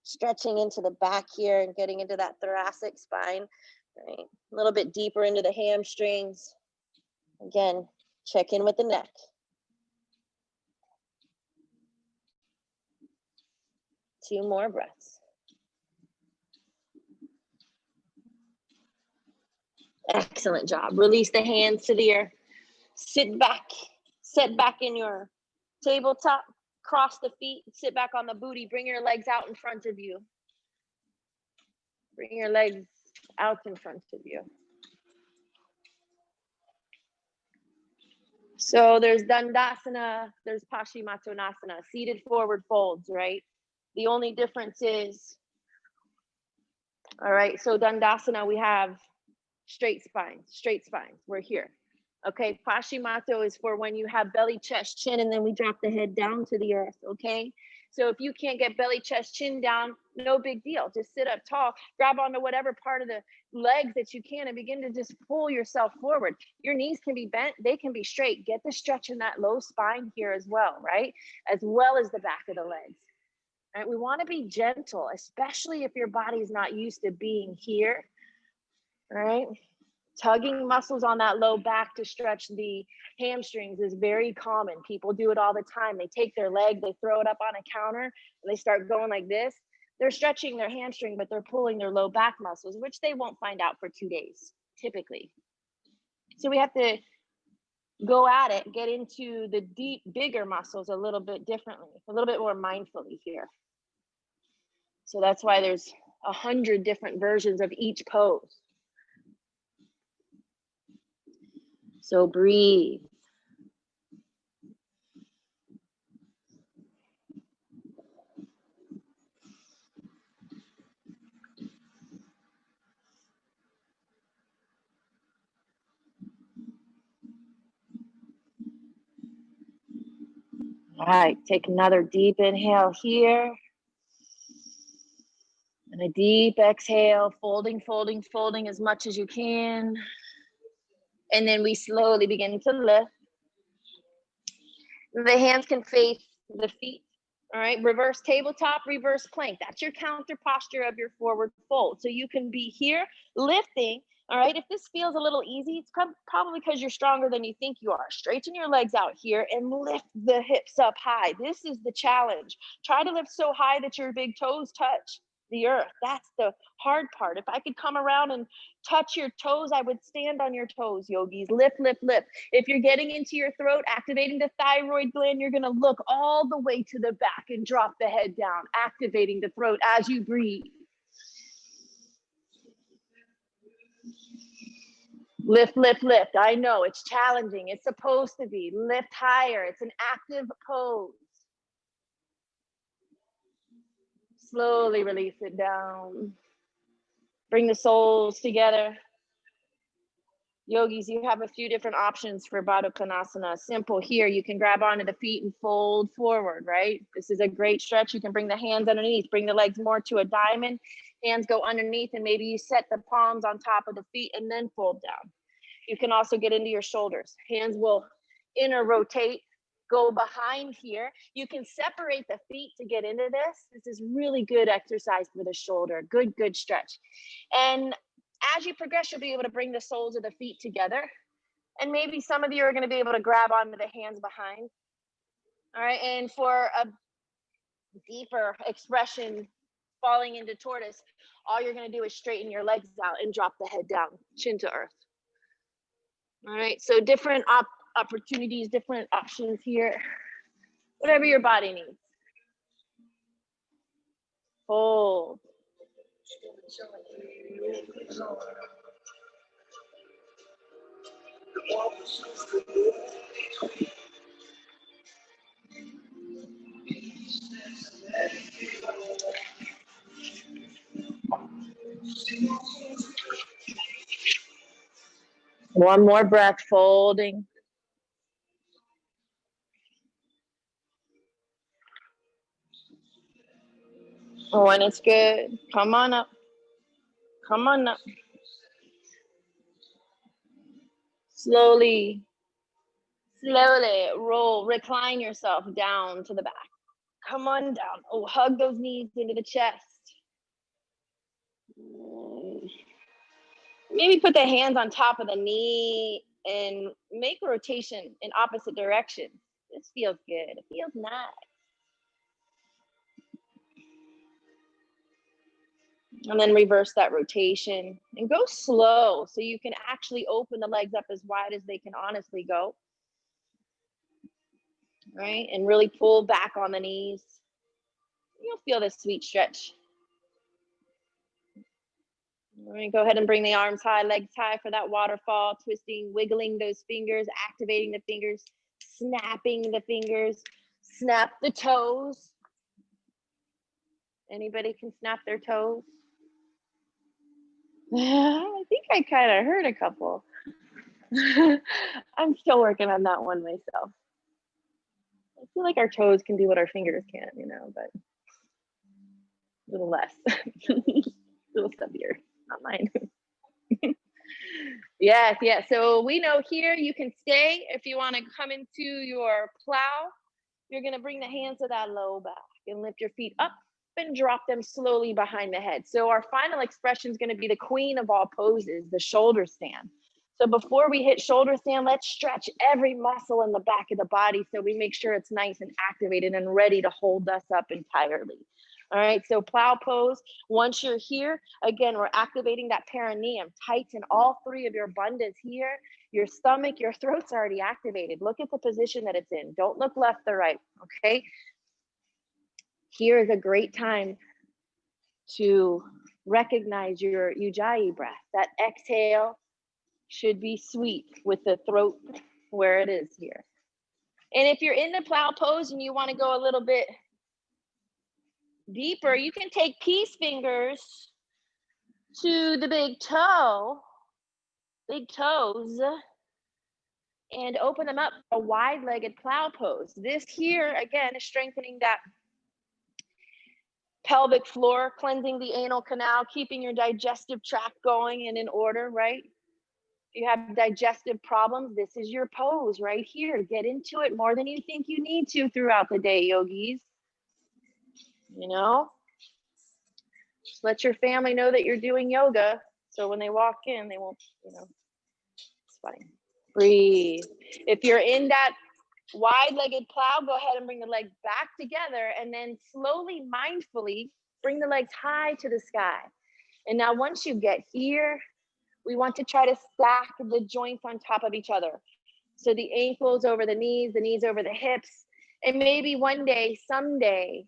Stretching into the back here and getting into that thoracic spine, right? A little bit deeper into the hamstrings. Again, check in with the neck. Two more breaths. Excellent job. Release the hands to the earth. Sit back in your tabletop. Cross the feet, sit back on the booty. Bring your legs out in front of you. Bring your legs out in front of you. So there's Dandasana, there's Paschimottanasana, seated forward folds, right? The only difference is, all right, so Dandasana, we have straight spines. We're here. Okay, Paschimotto is for when you have belly, chest, chin, and then we drop the head down to the earth, okay? So if you can't get belly, chest, chin down, no big deal. Just sit up tall, grab onto whatever part of the legs that you can and begin to just pull yourself forward. Your knees can be bent, they can be straight. Get the stretch in that low spine here as well, right? As well as the back of the legs. All right, we want to be gentle, especially if your body's not used to being here, all right? Tugging muscles on that low back to stretch the hamstrings is very common. People do it all the time. They take their leg, they throw it up on a counter, and they start going like this. They're stretching their hamstring, but they're pulling their low back muscles, which they won't find out for 2 days, typically. So we have to go at it, get into the deep, bigger muscles a little bit differently, a little bit more mindfully here. So that's why there's 100 different versions of each pose. So breathe. All right, take another deep inhale here. And a deep exhale, folding, folding, folding as much as you can. And then we slowly begin to lift. The hands can face the feet. All right, reverse tabletop, reverse plank. That's your counter posture of your forward fold. So you can be here lifting. All right, if this feels a little easy, it's probably because you're stronger than you think you are. Straighten your legs out here and lift the hips up high. This is the challenge. Try to lift so high that your big toes touch the earth. That's the hard part. If I could come around and touch your toes, I would stand on your toes, yogis. Lift, lift, lift. If you're getting into your throat, activating the thyroid gland, you're going to look all the way to the back and drop the head down, activating the throat as you breathe. Lift, lift, lift. I know it's challenging. It's supposed to be. Lift higher. It's an active pose. Slowly release it down. Bring the soles together. Yogis, you have a few different options for Baddha Konasana. Simple here. You can grab onto the feet and fold forward, right? This is a great stretch. You can bring the hands underneath, bring the legs more to a diamond. Hands go underneath, and maybe you set the palms on top of the feet and then fold down. You can also get into your shoulders. Hands will inner rotate, go behind here. You can separate the feet to get into this. This is really good exercise for the shoulder. Good, good stretch. And as you progress, you'll be able to bring the soles of the feet together. And maybe some of you are going to be able to grab onto the hands behind. All right. And for a deeper expression, falling into tortoise, all you're going to do is straighten your legs out and drop the head down, chin to earth. All right. So different opportunities, different options here, whatever your body needs. Hold. One more breath, folding. Oh, and it's good. Come on up. Come on up. Slowly, slowly roll, recline yourself down to the back. Come on down. Oh, hug those knees into the chest. Maybe put the hands on top of the knee and make a rotation in opposite direction. This feels good. It feels nice. And then reverse that rotation and go slow so you can actually open the legs up as wide as they can honestly go. Right? And really pull back on the knees. You'll feel this sweet stretch. All right, go ahead and bring the arms high, legs high for that waterfall, twisting, wiggling those fingers, activating the fingers, snapping the fingers, snap the toes. Anybody can snap their toes? I think I kind of heard a couple. I'm still working on that one myself. I feel like our toes can do what our fingers can, you know, but a little less, a little stubbier, not mine. Yes, yes. So we know here you can stay. If you want to come into your plow, you're going to bring the hands to that low back and lift your feet up and drop them slowly behind the head. So our final expression is going to be the queen of all poses, the shoulder stand. So before we hit shoulder stand, let's stretch every muscle in the back of the body so we make sure it's nice and activated and ready to hold us up entirely. All right, so plow pose. Once you're here, again, we're activating that perineum. Tighten all three of your bandhas here. Your stomach, your throat's already activated. Look at the position that it's in. Don't look left or right, okay? Here is a great time to Recognize your Ujjayi breath. That exhale should be sweet with the throat where it is here. And if you're in the plow pose and you want to go a little bit deeper, you can take peace fingers to the big toes, and open them up, a wide-legged plow pose. This here, again, is strengthening that pelvic floor, cleansing the anal canal, keeping your digestive tract going and in order, right? If you have digestive problems, this is your pose right here. Get into it more than you think you need to throughout the day, yogis. You know? Just let your family know that you're doing yoga, so when they walk in, they won't, it's fine. Breathe. If you're in that wide-legged plow, go ahead and bring the legs back together, and then slowly, mindfully, bring the legs high to the sky. And now once you get here, we want to try to stack the joints on top of each other. So the ankles over the knees over the hips, and maybe one day, someday,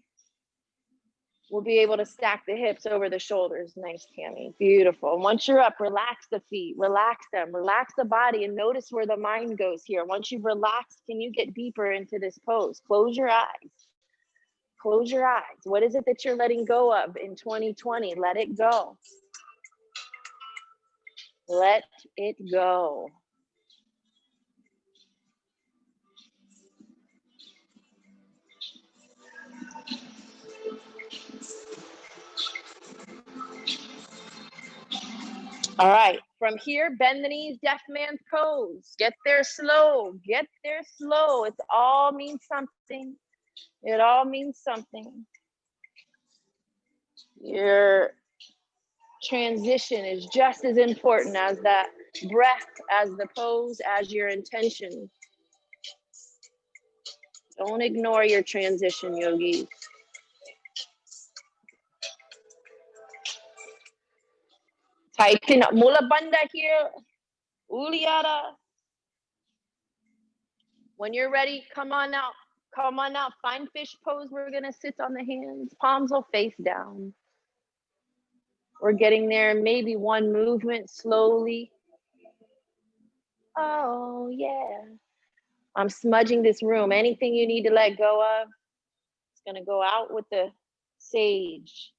we'll be able to stack the hips over the shoulders. Nice, Tammy. Beautiful. And once you're up, relax the feet, relax them, relax the body, and notice where the mind goes here. Once you've relaxed, can you get deeper into this pose? Close your eyes. Close your eyes. What is it that you're letting go of in 2020? Let it go. Let it go. All right, from here, bend the knees, deaf man's pose. Get there slow, get there slow. It all means something. It all means something. Your transition is just as important as that breath, as the pose, as your intention. Don't ignore your transition, yogis. Tighten up. Mula Bandha here. Uliara. When you're ready, come on out. Come on out. Find fish pose. We're going to sit on the hands. Palms will face down. We're getting there. Maybe one movement slowly. Oh, yeah. I'm smudging this room. Anything you need to let go of, it's going to go out with the sage.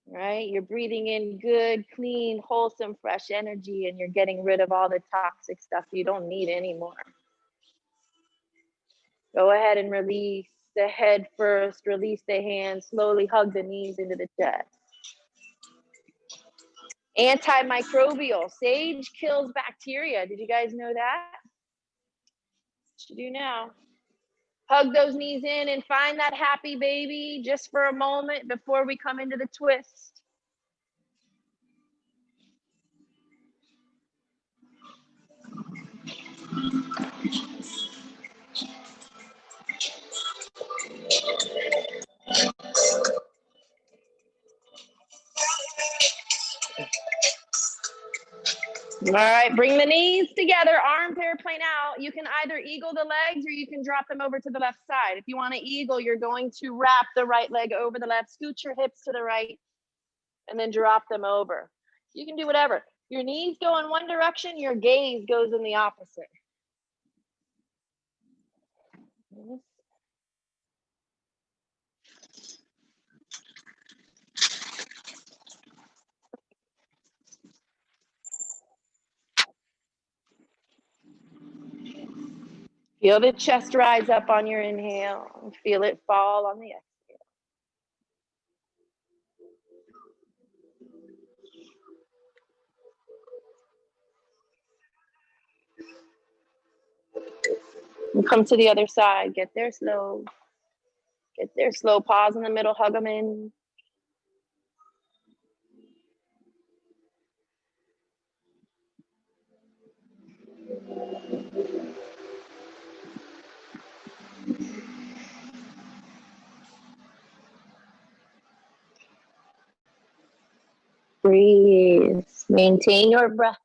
Right? You're breathing in good, clean, wholesome, fresh energy, and you're getting rid of all the toxic stuff you don't need anymore. Go ahead and release the head first, release the hands, slowly hug the knees into the chest. Antimicrobial. Sage kills bacteria. Did you guys know that? What you do now? Hug those knees in and find that happy baby just for a moment before we come into the twist. All right, bring the knees together, arms airplane out. You can either eagle the legs or you can drop them over to the left side. If you want to eagle, you're going to wrap the right leg over the left, scoot your hips to the right, and then drop them over. You can do whatever. Your knees go in one direction, your gaze goes in the opposite. Feel the chest rise up on your inhale and feel it fall on the exhale. And come to the other side. Get there slow. Get there slow. Pause in the middle. Hug them in. Breathe. Maintain your breath.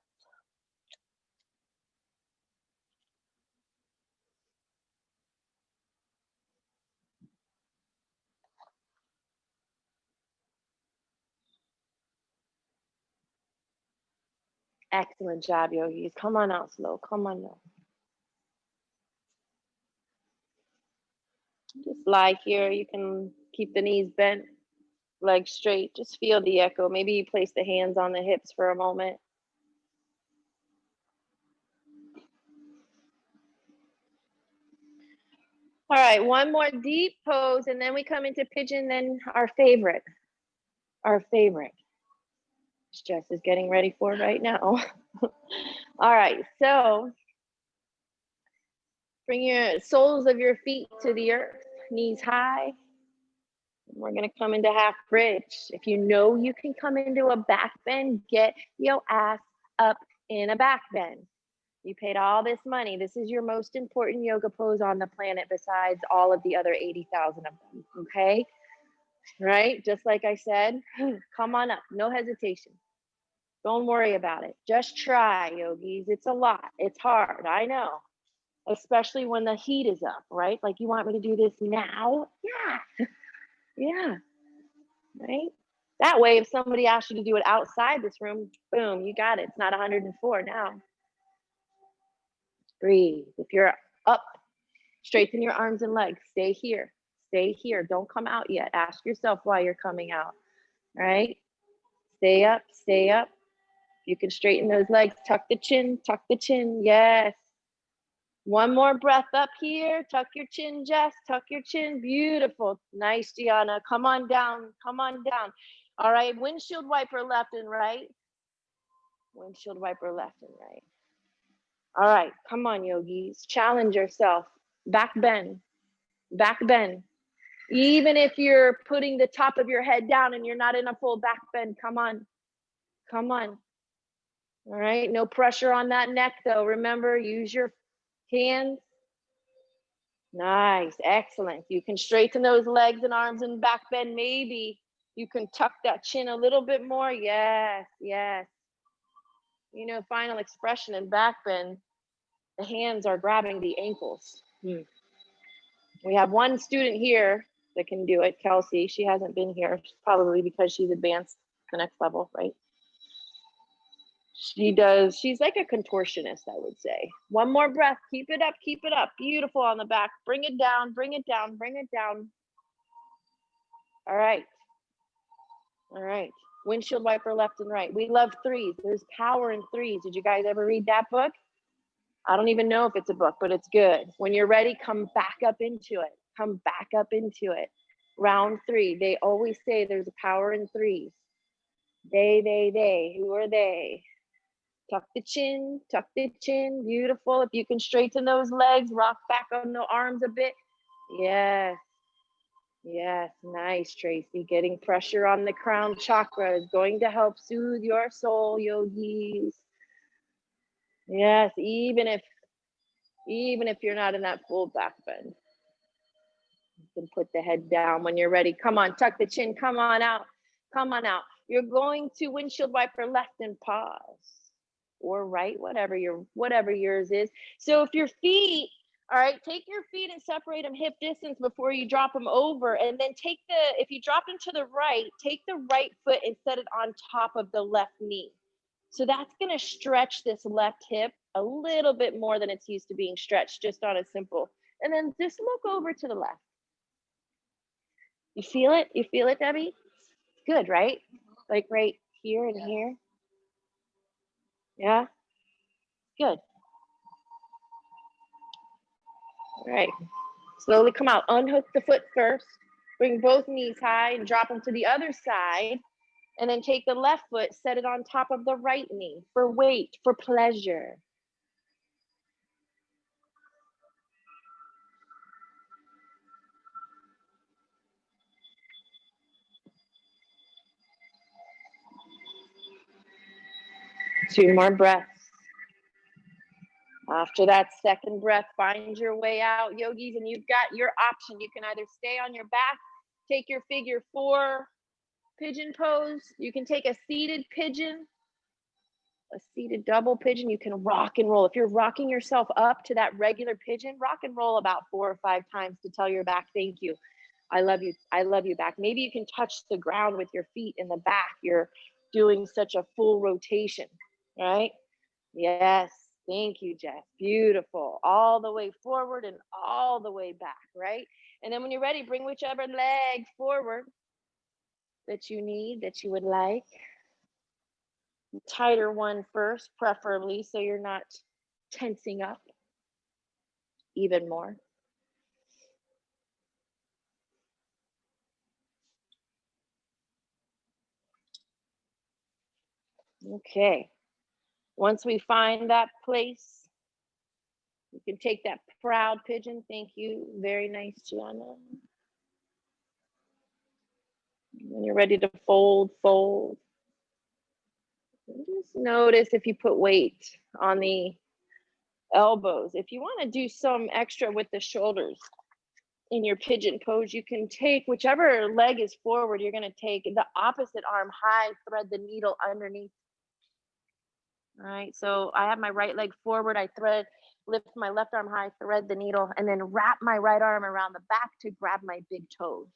Excellent job, yogis. Come on out slow. Come on now. Just lie here. You can keep the knees bent, legs straight. Just feel the echo. Maybe you place the hands on the hips for a moment. All right, one more deep pose, and then we come into pigeon, then our favorite. Our favorite. Jess is getting ready for right now. All right, so bring your soles of your feet to the earth, knees high. We're gonna come into half bridge. If you know you can come into a back bend, get your ass up in a back bend. You paid all this money. This is your most important yoga pose on the planet besides all of the other 80,000 of them, okay? Right? Just like I said, come on up, no hesitation. Don't worry about it. Just try, yogis. It's a lot. It's hard. I know. Especially when the heat is up, right? Like, you want me to do this now? Yeah. Yeah. Right? That way, if somebody asks you to do it outside this room, boom, you got it. It's not 104 now. Breathe. If you're up, straighten your arms and legs. Stay here. Stay here. Don't come out yet. Ask yourself why you're coming out. All right? Stay up. Stay up. You can straighten those legs. Tuck the chin. Tuck the chin. Yes. One more breath up here. Tuck your chin, Jess. Tuck your chin. Beautiful. Nice, Gianna. Come on down. Come on down. All right. Windshield wiper left and right. Windshield wiper left and right. All right. Come on, yogis. Challenge yourself. Back bend. Back bend. Even if you're putting the top of your head down and you're not in a full back bend, come on. Come on. All right. No pressure on that neck, though. Remember, use your hands. Nice. Excellent. You can straighten those legs and arms and back bend. Maybe you can tuck that chin a little bit more. Yes. Yes. You know, final expression in back bend, the hands are grabbing the ankles. We have one student here that can do it, Kelsey. She hasn't been here, probably because she's advanced the next level, right? She's like a contortionist, I would say. One more breath, keep it up, keep it up. Beautiful on the back, bring it down, bring it down, bring it down. All right. All right. Windshield wiper left and right. We love threes. There's power in threes. Did you guys ever read that book? I don't even know if it's a book, but it's good. When you're ready, come back up into it. Come back up into it. Round three. They always say there's a power in threes. They. Who are they? Tuck the chin, tuck the chin. Beautiful. If you can straighten those legs, rock back on the arms a bit. Yes. Yes. Nice, Tracy. Getting pressure on the crown chakra is going to help soothe your soul, yogis. Yes. Even if you're not in that full back bend. You can put the head down when you're ready. Come on, tuck the chin. Come on out. Come on out. You're going to windshield wiper left and pause, or right, whatever yours is. So if your feet, all right, take your feet and separate them hip distance before you drop them over, and then if you drop them to the right, take the right foot and set it on top of the left knee. So that's going to stretch this left hip a little bit more than it's used to being stretched, just on a simple. And then just look over to the left. You feel it? You feel it, Debbie? Good, right? Like right here and here. Yeah? Good. All right. Slowly come out. Unhook the foot first. Bring both knees high and drop them to the other side. And then take the left foot, set it on top of the right knee for weight, for pleasure. Two more breaths. After that second breath, find your way out, yogis, and you've got your option. You can either stay on your back, take your figure 4 pigeon pose. You can take a seated pigeon, a seated double pigeon. You can rock and roll. If you're rocking yourself up to that regular pigeon, rock and roll about 4 or 5 times to tell your back, thank you. I love you. I love you back. Maybe you can touch the ground with your feet in the back. You're doing such a full rotation. right? Yes. Thank you, Jeff. Beautiful. All the way forward and all the way back, right? And then when you're ready, bring whichever leg forward that you need, that you would like. Tighter one first, preferably, so you're not tensing up even more. Okay. Once we find that place, you can take that proud pigeon. Thank you. Very nice, Gianna. When you're ready to fold, fold. Just notice if you put weight on the elbows. If you want to do some extra with the shoulders in your pigeon pose, you can take whichever leg is forward, you're going to take the opposite arm high, thread the needle underneath. All right, so I have my right leg forward, I lift my left arm high, thread the needle, and then wrap my right arm around the back to grab my big toes.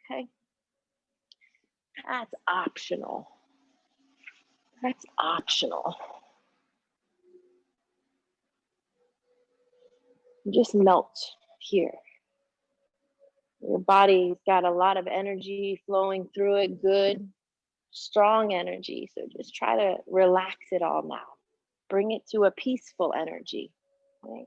Okay, that's optional. That's optional. Just melt here. Your body's got a lot of energy flowing through it, good, strong energy. So just try to relax it all now. Bring it to a peaceful energy. Right?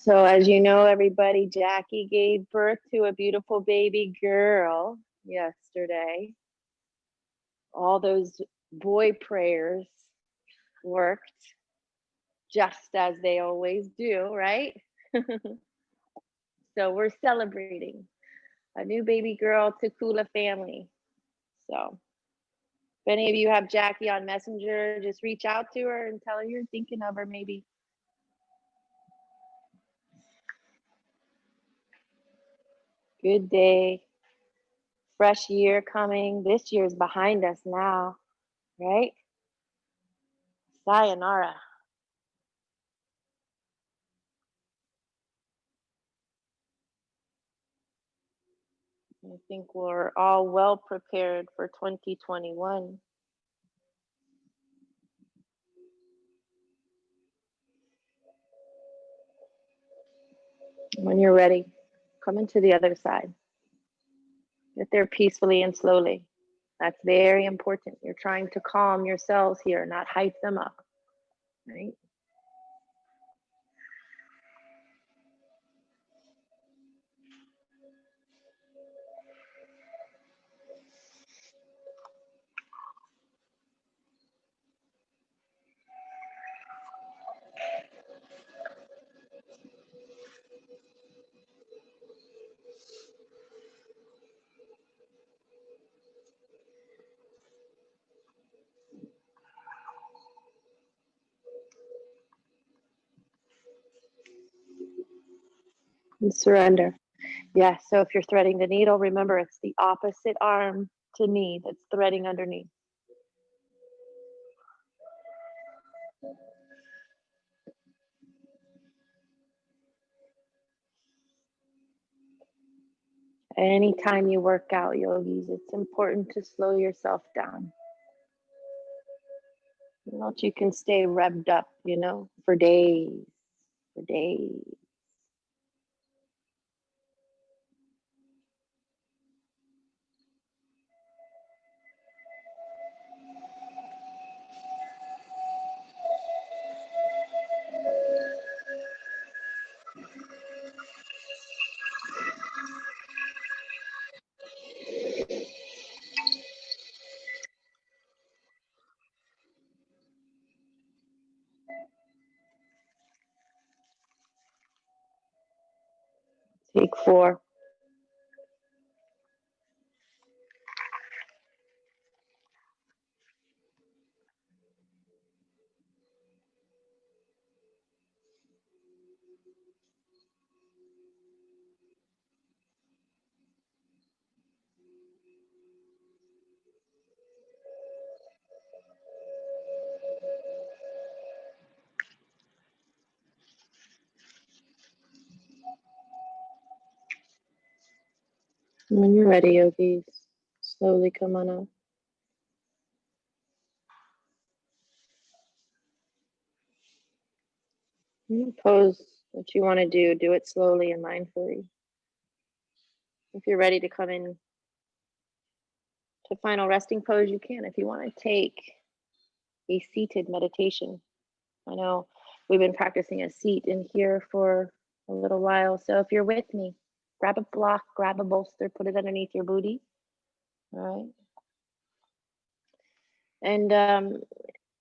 So, as you know, everybody, Jackie gave birth to a beautiful baby girl yesterday. All those boy prayers worked just as they always do, right? So, we're celebrating a new baby girl to Kula family. So, if any of you have Jackie on Messenger, just reach out to her and tell her you're thinking of her, maybe. Good day. Fresh year coming. This year's behind us now, right? Sayonara. I think we're all well prepared for 2021. When you're ready, come into the other side. Get there peacefully and slowly. That's very important. You're trying to calm your cells here, not hype them up, right? And surrender. Yeah, so if you're threading the needle, remember it's the opposite arm to knee that's threading underneath. Anytime you work out, yogis, it's important to slow yourself down. Not you can stay revved up, for days, for days. Take 4. When you're ready, yogis, slowly come on up. Any pose that you want to do it slowly and mindfully. If you're ready to come in to final resting pose, you can. If you want to take a seated meditation, I know we've been practicing a seat in here for a little while. So if you're with me, grab a block, grab a bolster, put it underneath your booty. All right. And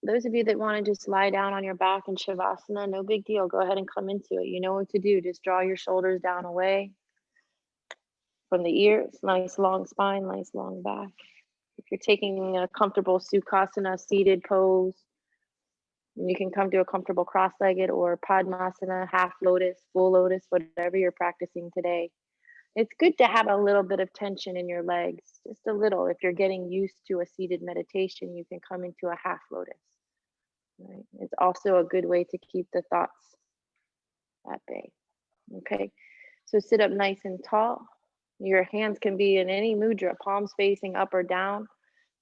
those of you that want to just lie down on your back in Shavasana, no big deal. Go ahead and come into it. You know what to do. Just draw your shoulders down away from the ears. Nice long spine, nice long back. If you're taking a comfortable Sukhasana seated pose, you can come to a comfortable cross-legged or Padmasana, half lotus, full lotus, whatever you're practicing today. It's good to have a little bit of tension in your legs, just a little. If you're getting used to a seated meditation, you can come into a half lotus. Right? It's also a good way to keep the thoughts at bay. Okay, so sit up nice and tall. Your hands can be in any mudra, palms facing up or down.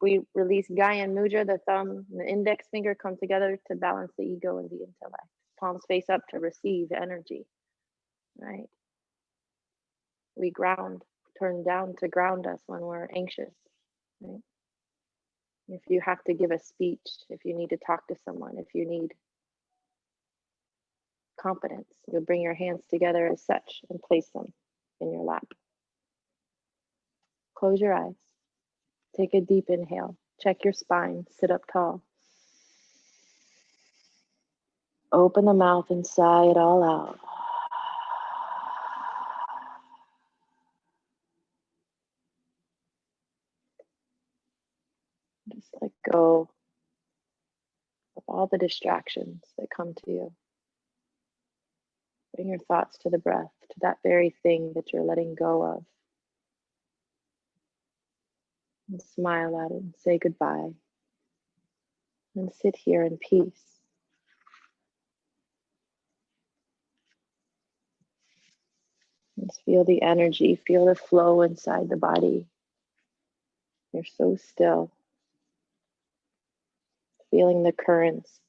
We release Gyan Mudra, the thumb and the index finger come together to balance the ego and the intellect. Palms face up to receive energy, right? We ground, turn down to ground us when we're anxious, right? If you have to give a speech, if you need to talk to someone, if you need confidence, you'll bring your hands together as such and place them in your lap. Close your eyes. Take a deep inhale. Check your spine. Sit up tall. Open the mouth and sigh it all out. Just let go of all the distractions that come to you. Bring your thoughts to the breath, to that very thing that you're letting go of. And smile at it and say goodbye. And sit here in peace. Just feel the energy, feel the flow inside the body. You're so still. Feeling the currents,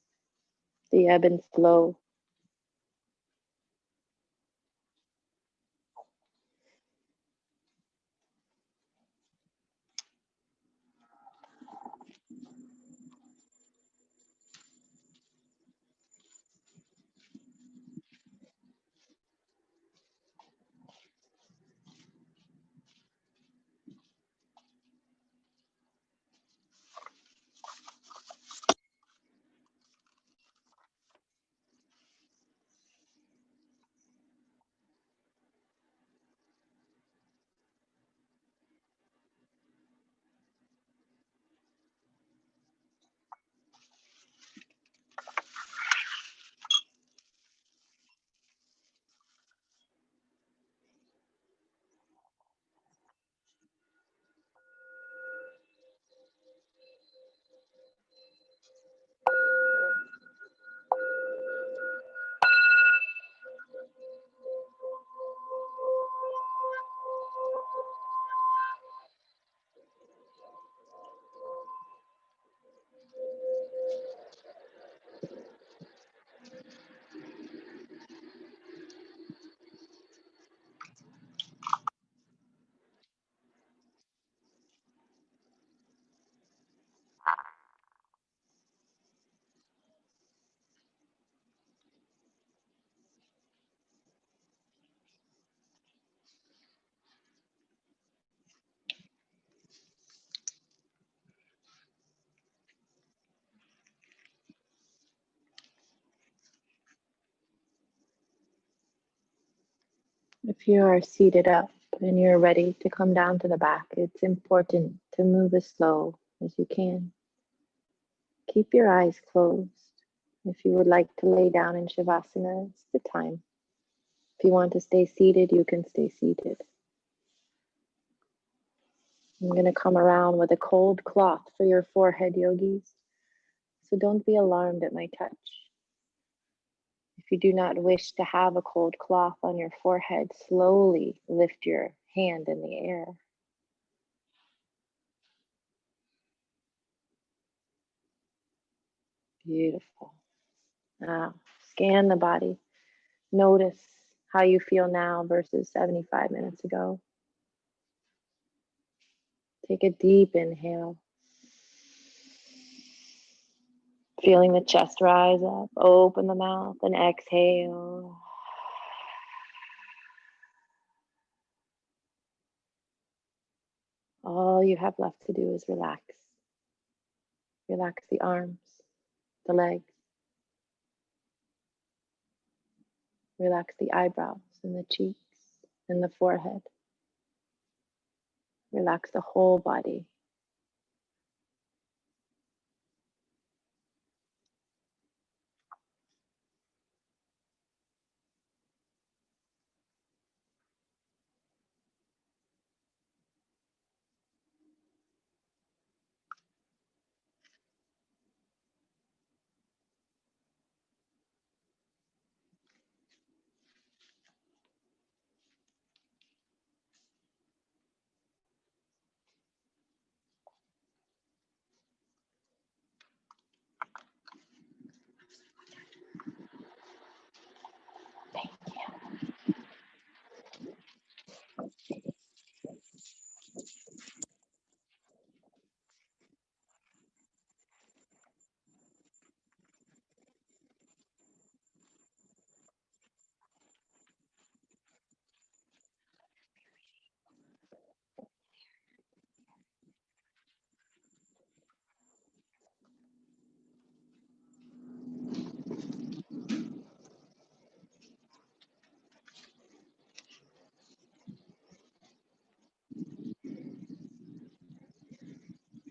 the ebb and flow. If you are seated up and you're ready to come down to the back, it's important to move as slow as you can. Keep your eyes closed. If you would like to lay down in Shavasana, it's the time. If you want to stay seated, you can stay seated. I'm going to come around with a cold cloth for your forehead, yogis. So don't be alarmed at my touch. If you do not wish to have a cold cloth on your forehead, slowly lift your hand in the air. Beautiful. Now, scan the body. Notice how you feel now versus 75 minutes ago. Take a deep inhale. Feeling the chest rise up. Open the mouth and exhale. All you have left to do is relax. Relax the arms, the legs. Relax the eyebrows and the cheeks and the forehead. Relax the whole body.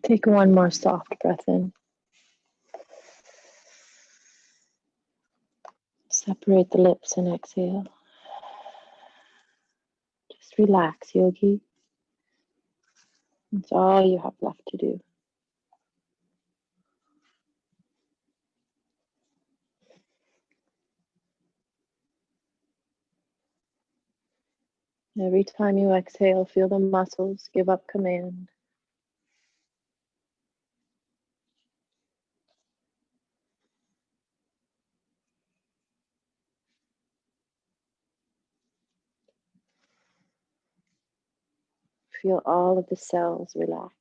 Take one more soft breath in. Separate the lips and exhale. Just relax, yogi. That's all you have left to do. Every time you exhale, feel the muscles give up command. Feel all of the cells relax.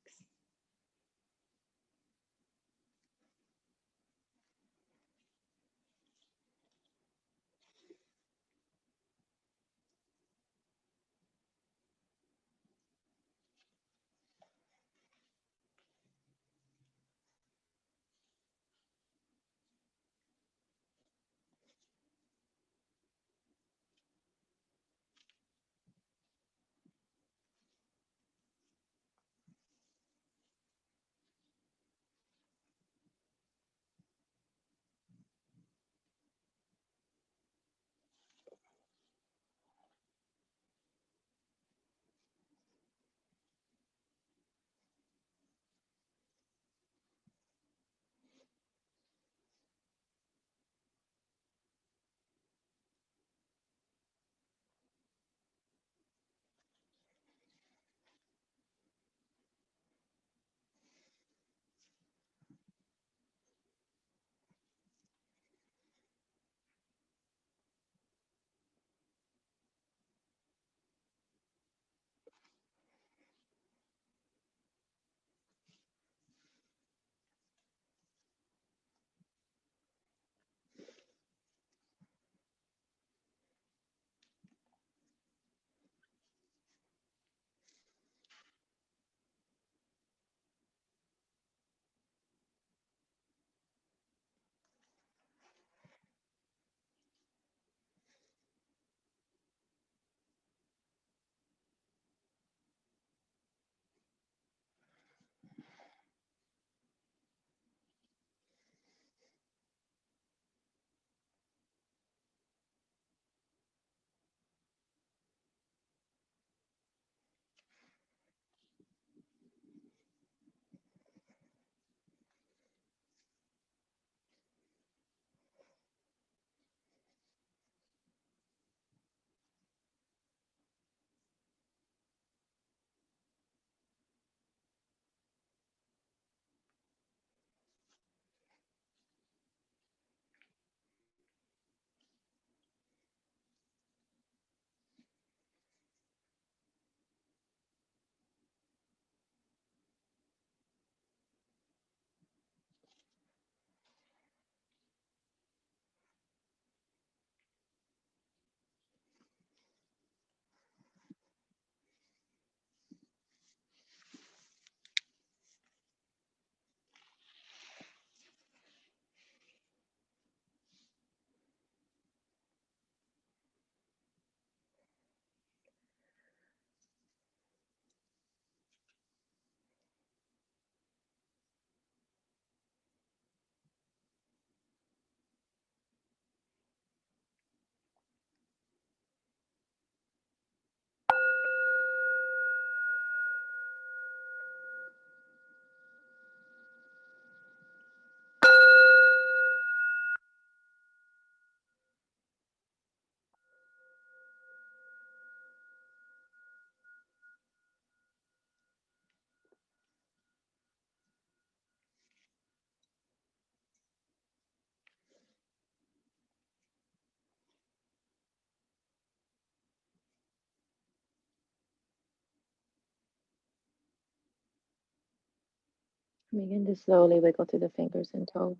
Begin to slowly wiggle through the fingers and toes.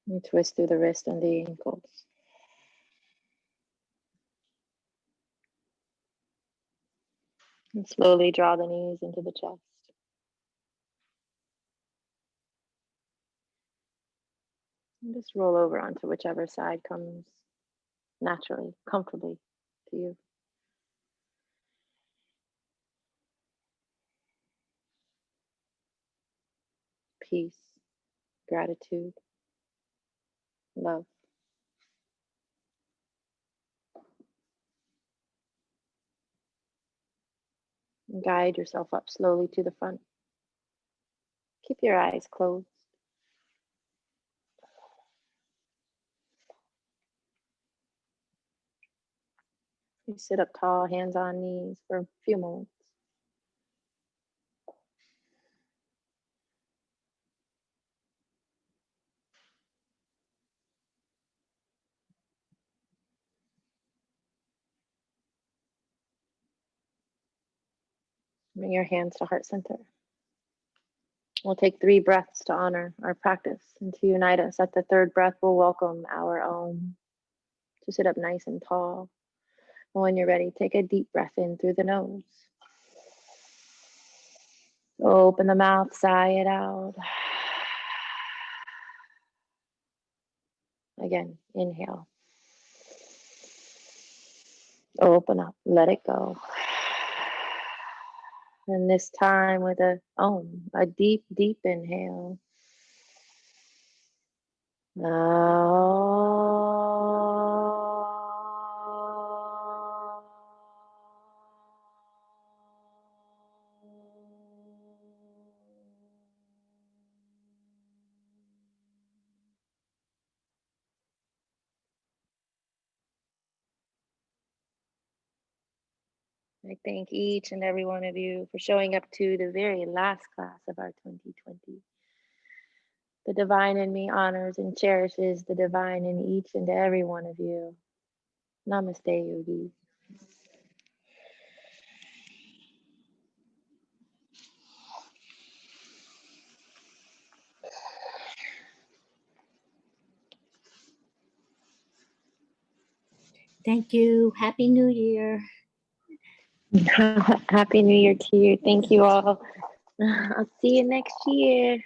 And twist through the wrist and the ankles. And slowly draw the knees into the chest. And just roll over onto whichever side comes naturally, comfortably to you. Peace, gratitude, love. And guide yourself up slowly to the front. Keep your eyes closed. You sit up tall, hands on knees for a few moments. Bring your hands to heart center. We'll take 3 breaths to honor our practice and to unite us. At the 3rd breath, we'll welcome our own to sit up nice and tall. And when you're ready, take a deep breath in through the nose. Open the mouth, sigh it out. Again, inhale. Open up, let it go. And this time with a deep, deep inhale. I thank each and every one of you for showing up to the very last class of our 2020. The divine in me honors and cherishes the divine in each and every one of you. Namaste, yogis. Thank you. Happy New Year. Happy New Year to you. Thank you all. I'll see you next year.